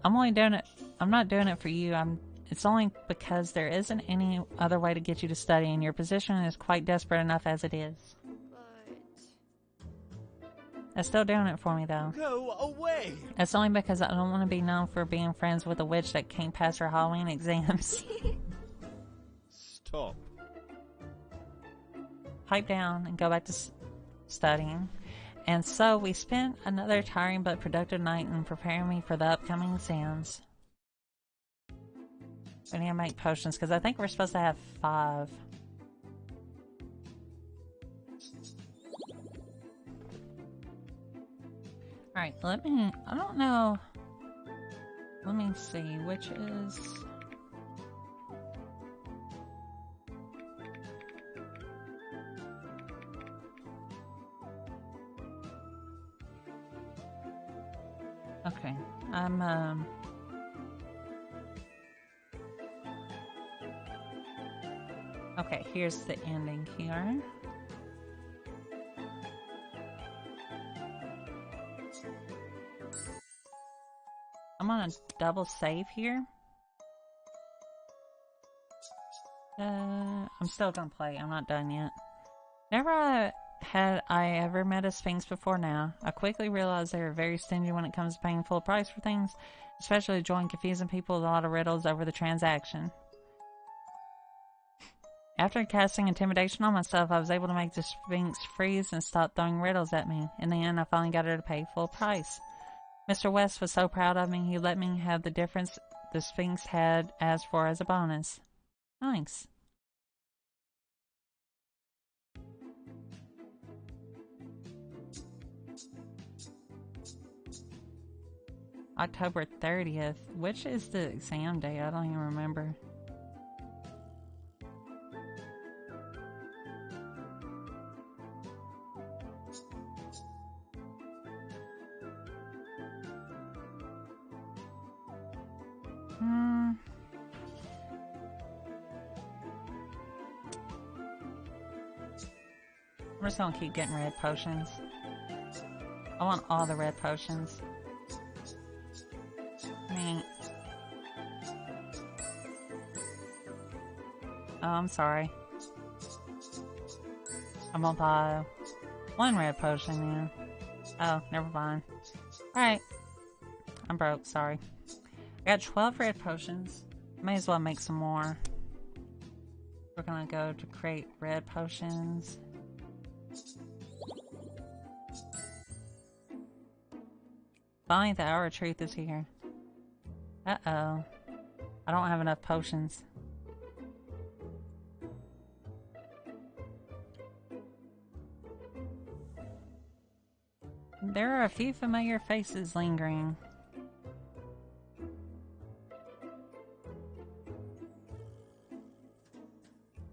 I'm only doing it. I'm not doing it for you. It's only because there isn't any other way to get you to study, and your position is quite desperate enough as it is. It's still doing it for me, though. Go away! It's only because I don't want to be known for being friends with a witch that can't pass her Halloween exams. Stop. Pipe down and go back to studying. And so we spent another tiring but productive night in preparing me for the upcoming exams. We need to make potions because I think we're supposed to have 5. Alright, I don't know. Let me see, which is... Okay, I'm, okay, here's the ending here. I'm on a double save here. I'm still gonna play. I'm not done yet. Never had I ever met a Sphinx before now. I quickly realized they were very stingy when it comes to paying full price for things, especially joining confusing people with a lot of riddles over the transaction. After casting intimidation on myself, I was able to make the Sphinx freeze and stop throwing riddles at me. In the end, I finally got her to pay full price. Mr. West was so proud of me, he let me have the difference the Sphinx had asked for as a bonus. Thanks. October 30th. Which is the exam day? I don't even remember. I'm just gonna keep getting red potions. I want all the red potions. Oh, I'm sorry. I'm gonna buy one red potion, yeah. Oh, never mind. Alright. I'm broke, sorry. I got 12 red potions. May as well make some more. We're gonna go to create red potions. Finally, the hour of truth is here. Uh-oh. I don't have enough potions. There are a few familiar faces lingering.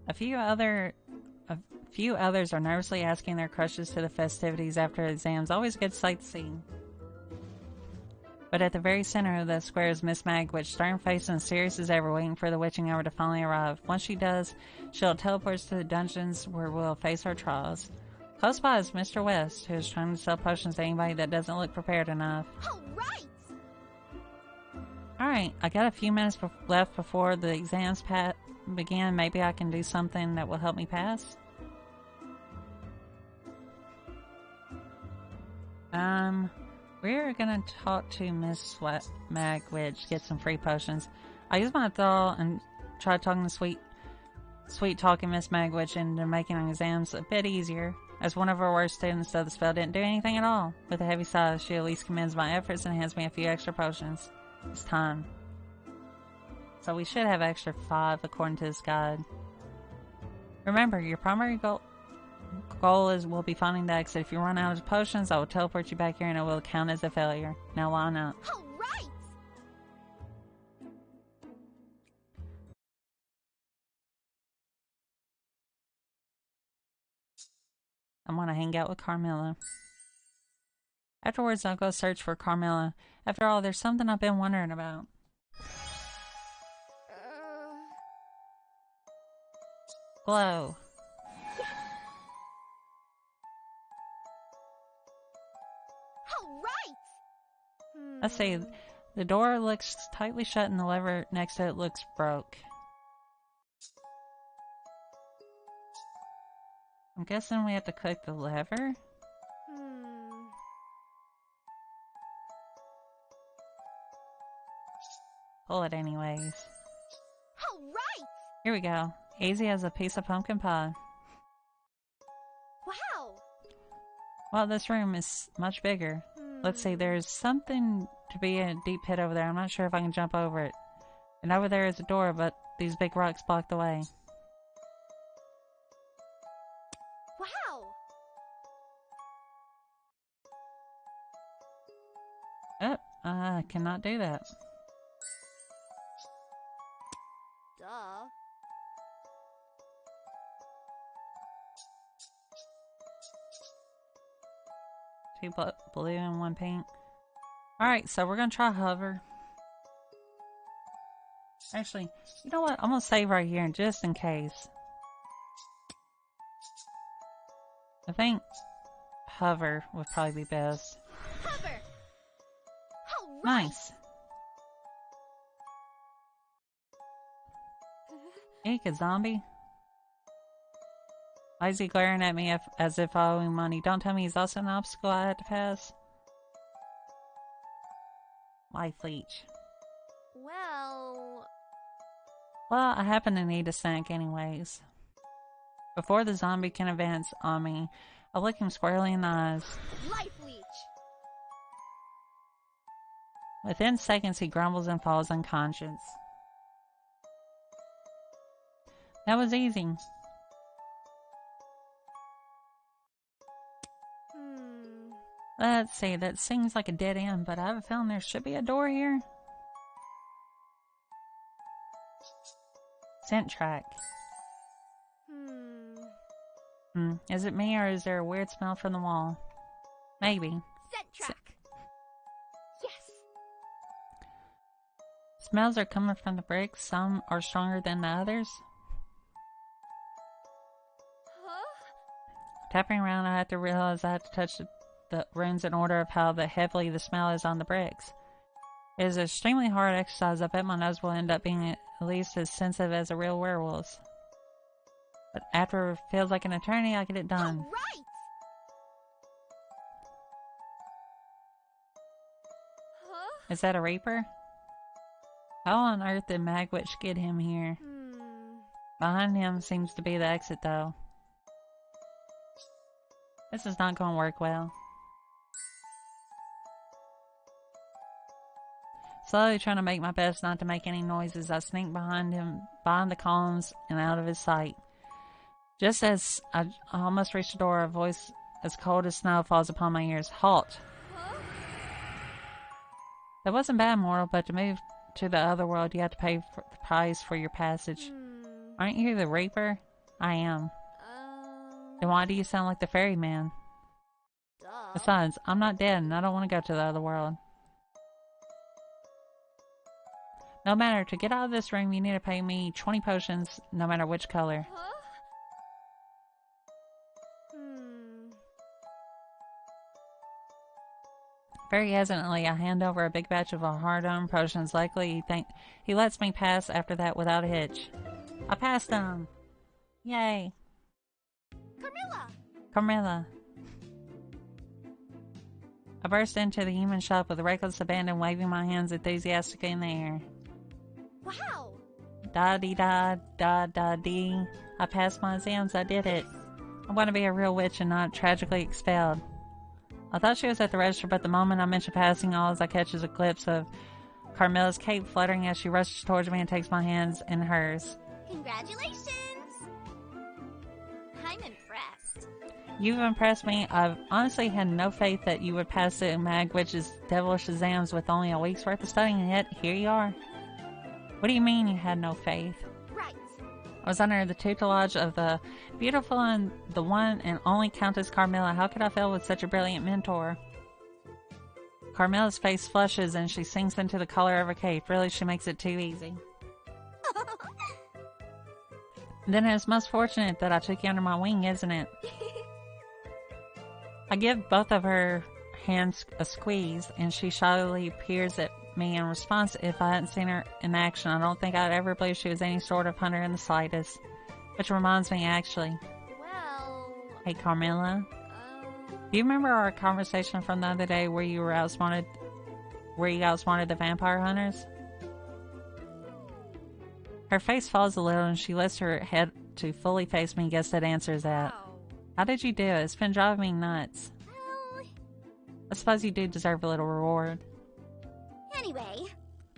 A few others are nervously asking their crushes to the festivities after exams. Always a good sight to see. But at the very center of the square is Miss Magwitch, stern-faced and serious as ever, waiting for the witching hour to finally arrive. Once she does, she'll teleport us to the dungeons where we'll face our trials. Close by is Mr. West, who is trying to sell potions to anybody that doesn't look prepared enough. Alright, I got a few minutes left before the exams begin. Maybe I can do something that will help me pass? We're gonna talk to Miss Magwitch, get some free potions. I use my thought and try talking to sweet talking Miss Magwitch into making exams a bit easier. As one of her worst students, though, the spell didn't do anything at all. With a heavy sigh, she at least commends my efforts and hands me a few extra potions. It's time. So we should have extra 5 according to this guide. Remember, your primary goal will be finding the exit. If you run out of potions, I will teleport you back here and it will count as a failure. Now line up. Alright! I'm gonna hang out with Carmilla. Afterwards, I'll go search for Carmilla. After all, there's something I've been wondering about. Glow. Alright! Let's see. The door looks tightly shut and the lever next to it looks broke. I'm guessing we have to click the lever? Pull it anyways. Alright! Here we go. Easy as a piece of pumpkin pie. Wow! Well, this room is much bigger. Let's see, there's something to be in a deep pit over there. I'm not sure if I can jump over it. And over there is a door, but these big rocks block the way. Wow! Oh, I cannot do that. 2 blue and 1 pink. Alright, so we're gonna try hover. Actually, you know what? I'm gonna save right here just in case. I think hover would probably be best. Hover. All right. Nice. Eek, a zombie? Why is he glaring at me as if I owe him money? Don't tell me he's also an obstacle I had to pass. Life leech. Well, I happen to need a snack anyways. Before the zombie can advance on me, I look him squarely in the eyes. Life leech. Within seconds, he grumbles and falls unconscious. That was easy. Let's see, that seems like a dead end, but I have a feeling there should be a door here. Scent track. Is it me or is there a weird smell from the wall? Maybe. Scent track. Yes. Smells are coming from the bricks. Some are stronger than the others. Tapping around, I have to realize I have to touch the runes in order of how heavily the smell is on the bricks. It is an extremely hard exercise. I bet my nose will end up being at least as sensitive as a real werewolf's. But after it feels like an eternity, I get it done. All right. Is that a reaper? How on earth did Magwitch get him here? Behind him seems to be the exit, though. This is not going to work well. Slowly trying to make my best not to make any noises, I sneak behind him, behind the columns, and out of his sight. Just as I almost reach the door, a voice as cold as snow falls upon my ears. Halt! That wasn't bad, mortal, but to move to the other world, you have to pay the price for your passage. Aren't you the Reaper? I am. Then why do you sound like the ferryman? Besides, I'm not dead and I don't want to go to the other world. No matter, to get out of this room, you need to pay me 20 potions, no matter which color. Very hesitantly, I hand over a big batch of hard-earned potions. Likely, he lets me pass after that without a hitch. I passed them! Yay! Carmilla! Carmilla. I burst into the human shop with reckless abandon, waving my hands enthusiastically in the air. Wow! Da-dee-da-da-da-dee. I passed my exams, I did it. I want to be a real witch and not tragically expelled. I thought she was at the register, but the moment I mention passing, all I catch is a glimpse of Carmilla's cape fluttering as she rushes towards me and takes my hands in hers. Congratulations! I'm impressed. You've impressed me. I've honestly had no faith that you would pass the Magwitch's devilish exams with only a week's worth of studying, and yet here you are. What do you mean you had no faith? Right. I was under the tutelage of the beautiful and the one and only Countess Carmilla. How could I fail with such a brilliant mentor? Carmilla's face flushes and she sinks into the collar of her cape. Really, she makes it too easy. Then it's most fortunate that I took you under my wing, isn't it? I give both of her hands a squeeze, and she shyly peers at me in response. If I hadn't seen her in action, I don't think I'd ever believe she was any sort of hunter in the slightest. Which reminds me, actually. Well... Hey, Carmilla. Do you remember our conversation from the other day where you outsmarted the vampire hunters? Her face falls a little and she lifts her head to fully face me. Guess that answers that. Wow. How did you do it? It's been driving me nuts. Well... I suppose you do deserve a little reward. Anyway...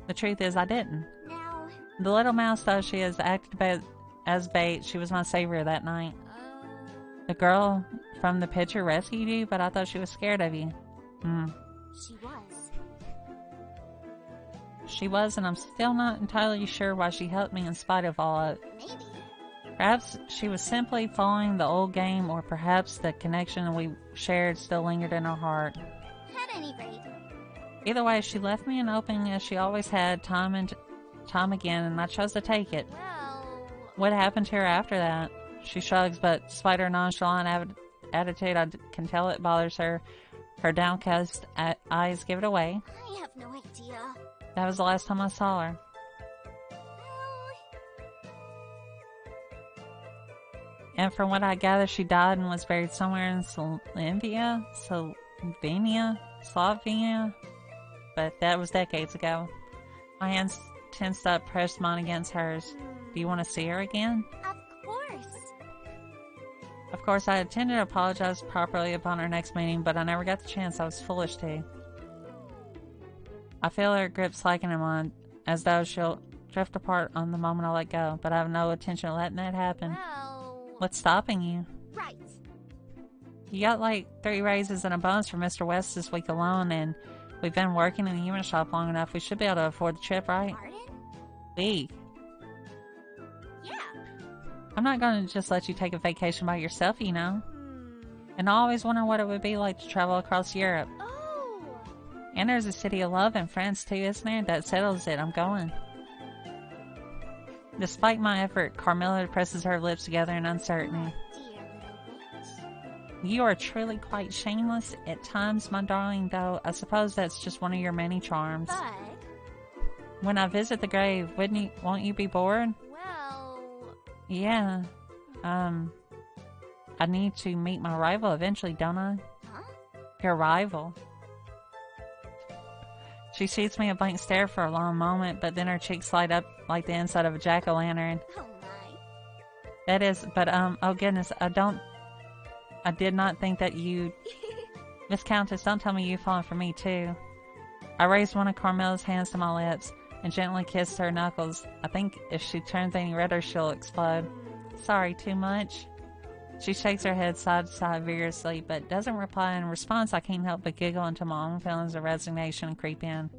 The truth is, I didn't. Now... The little mouse thought she has acted as bait. She was my savior that night. The girl from the picture rescued you, but I thought she was scared of you. She was. She was, and I'm still not entirely sure why she helped me in spite of all of it. Maybe. Perhaps she was simply following the old game, or perhaps the connection we shared still lingered in her heart. At any rate. Either way, she left me an opening as she always had, time and time again, and I chose to take it. Well... What happened to her after that? She shrugs, but despite her nonchalant attitude, I can tell it bothers her. Her downcast eyes give it away. I have no idea. That was the last time I saw her. And from what I gather, she died and was buried somewhere in Slovenia, but that was decades ago. My hands tensed up, pressed mine against hers. Do you want to see her again? Of course. Of course, I intended to apologize properly upon our next meeting, but I never got the chance. I was foolish to. I feel her grip slacken in mine, as though she'll drift apart on the moment I let go, but I have no intention of letting that happen. Well... What's stopping you? Right. You got like 3 raises and a bonus for Mr. West this week alone, and we've been working in the human shop long enough. We should be able to afford the trip, right? Pardon? We. Yeah. I'm not going to just let you take a vacation by yourself, you know. And I always wonder what it would be like to travel across Europe. Oh. And there's a city of love in France too, isn't there? That settles it. I'm going. Despite my effort, Carmilla presses her lips together in uncertainty. My dear little witch. You are truly quite shameless at times, my darling, though I suppose that's just one of your many charms. But... When I visit the grave, won't you be bored? Well... Yeah. I need to meet my rival eventually, don't I? Huh? Your rival. She shoots me a blank stare for a long moment, but then her cheeks light up like the inside of a jack-o'-lantern. Oh my. That is, but oh goodness, I did not think that you... Miss Countess, don't tell me you've fallen for me too. I raised one of Carmilla's hands to my lips and gently kissed her knuckles. I think if she turns any redder, she'll explode. Sorry, too much? She shakes her head side to side vigorously, but doesn't reply. In response, I can't help but giggle until my own feelings of resignation creep in.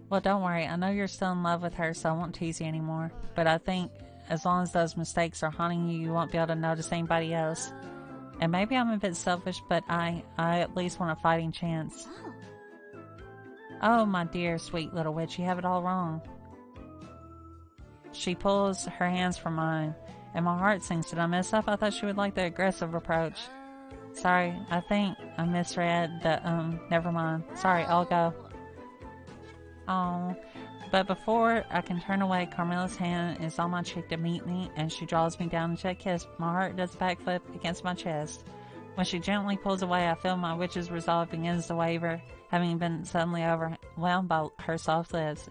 Well, don't worry. I know you're still in love with her, so I won't tease you anymore. But I think as long as those mistakes are haunting you, you won't be able to notice anybody else. And maybe I'm a bit selfish, but I at least want a fighting chance. Oh, my dear, sweet little witch, you have it all wrong. She pulls her hands from mine, and my heart sinks. Did I mess up? I thought she would like the aggressive approach. Sorry, I think I misread the, never mind. Sorry, I'll go. Oh, but before I can turn away, Carmilla's hand is on my cheek to meet me, and she draws me down into a kiss. My heart does a backflip against my chest. When she gently pulls away, I feel my witch's resolve begins to waver, having been suddenly overwhelmed by her soft lips.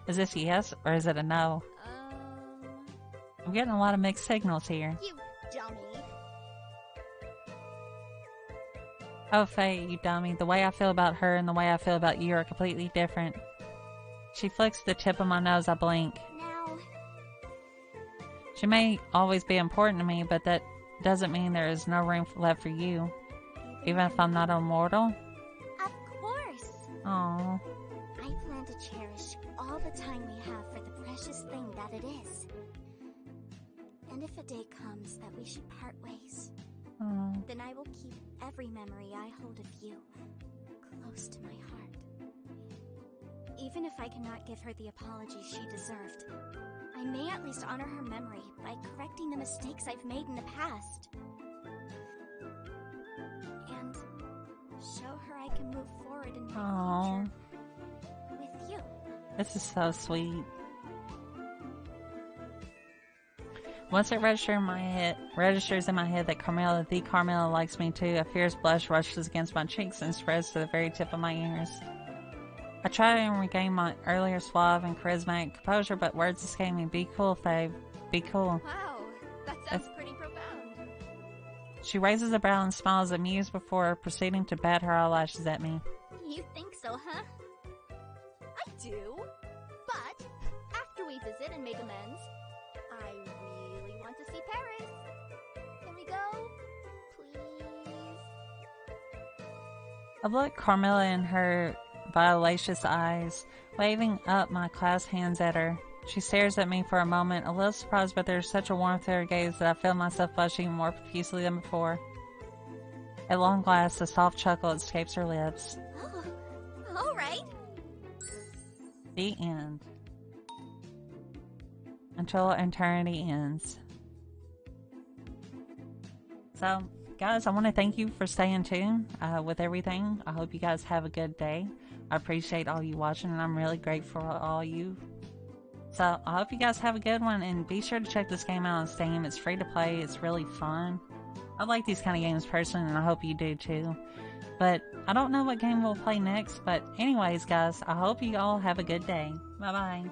Is this a yes, or is it a no? I'm getting a lot of mixed signals here. You dummy. Oh, Faye, you dummy. The way I feel about her and the way I feel about you are completely different. She flicks the tip of my nose. I blink. Now... She may always be important to me, but that doesn't mean there is no room left for you. Even if I'm not immortal? Of course. Aww. I plan to cherish all the time we have for the precious thing that it is. And if a day comes that we should part ways, then I will keep every memory I hold of you close to my heart. Even if I cannot give her the apology she deserved, I may at least honor her memory by correcting the mistakes I've made in the past. And show her I can move forward in my future with you. This is so sweet. Once it registers in my head that Carmilla likes me too, a fierce blush rushes against my cheeks and spreads to the very tip of my ears. I try to regain my earlier suave and charismatic composure, but words escape me. Be cool, Faye. Be cool. Wow, that sounds pretty profound. She raises a brow and smiles amused before proceeding to bat her eyelashes at me. You think so, huh? I do. But after we visit and make amends, I really want to see Paris. Can we go? Please? I look Carmilla in her violacious eyes, waving up my clasped hands at her. She stares at me for a moment, a little surprised, but there's such a warmth to her gaze that I feel myself blushing more profusely than before. At long last, a soft chuckle escapes her lips. Oh, all right. The end. Until eternity ends. So, guys, I want to thank you for staying tuned with everything. I hope you guys have a good day. I appreciate all you watching, and I'm really grateful for all you. So, I hope you guys have a good one, and be sure to check this game out on Steam. It's free to play. It's really fun. I like these kind of games personally, and I hope you do too. But I don't know what game we'll play next. But anyways, guys, I hope you all have a good day. Bye-bye.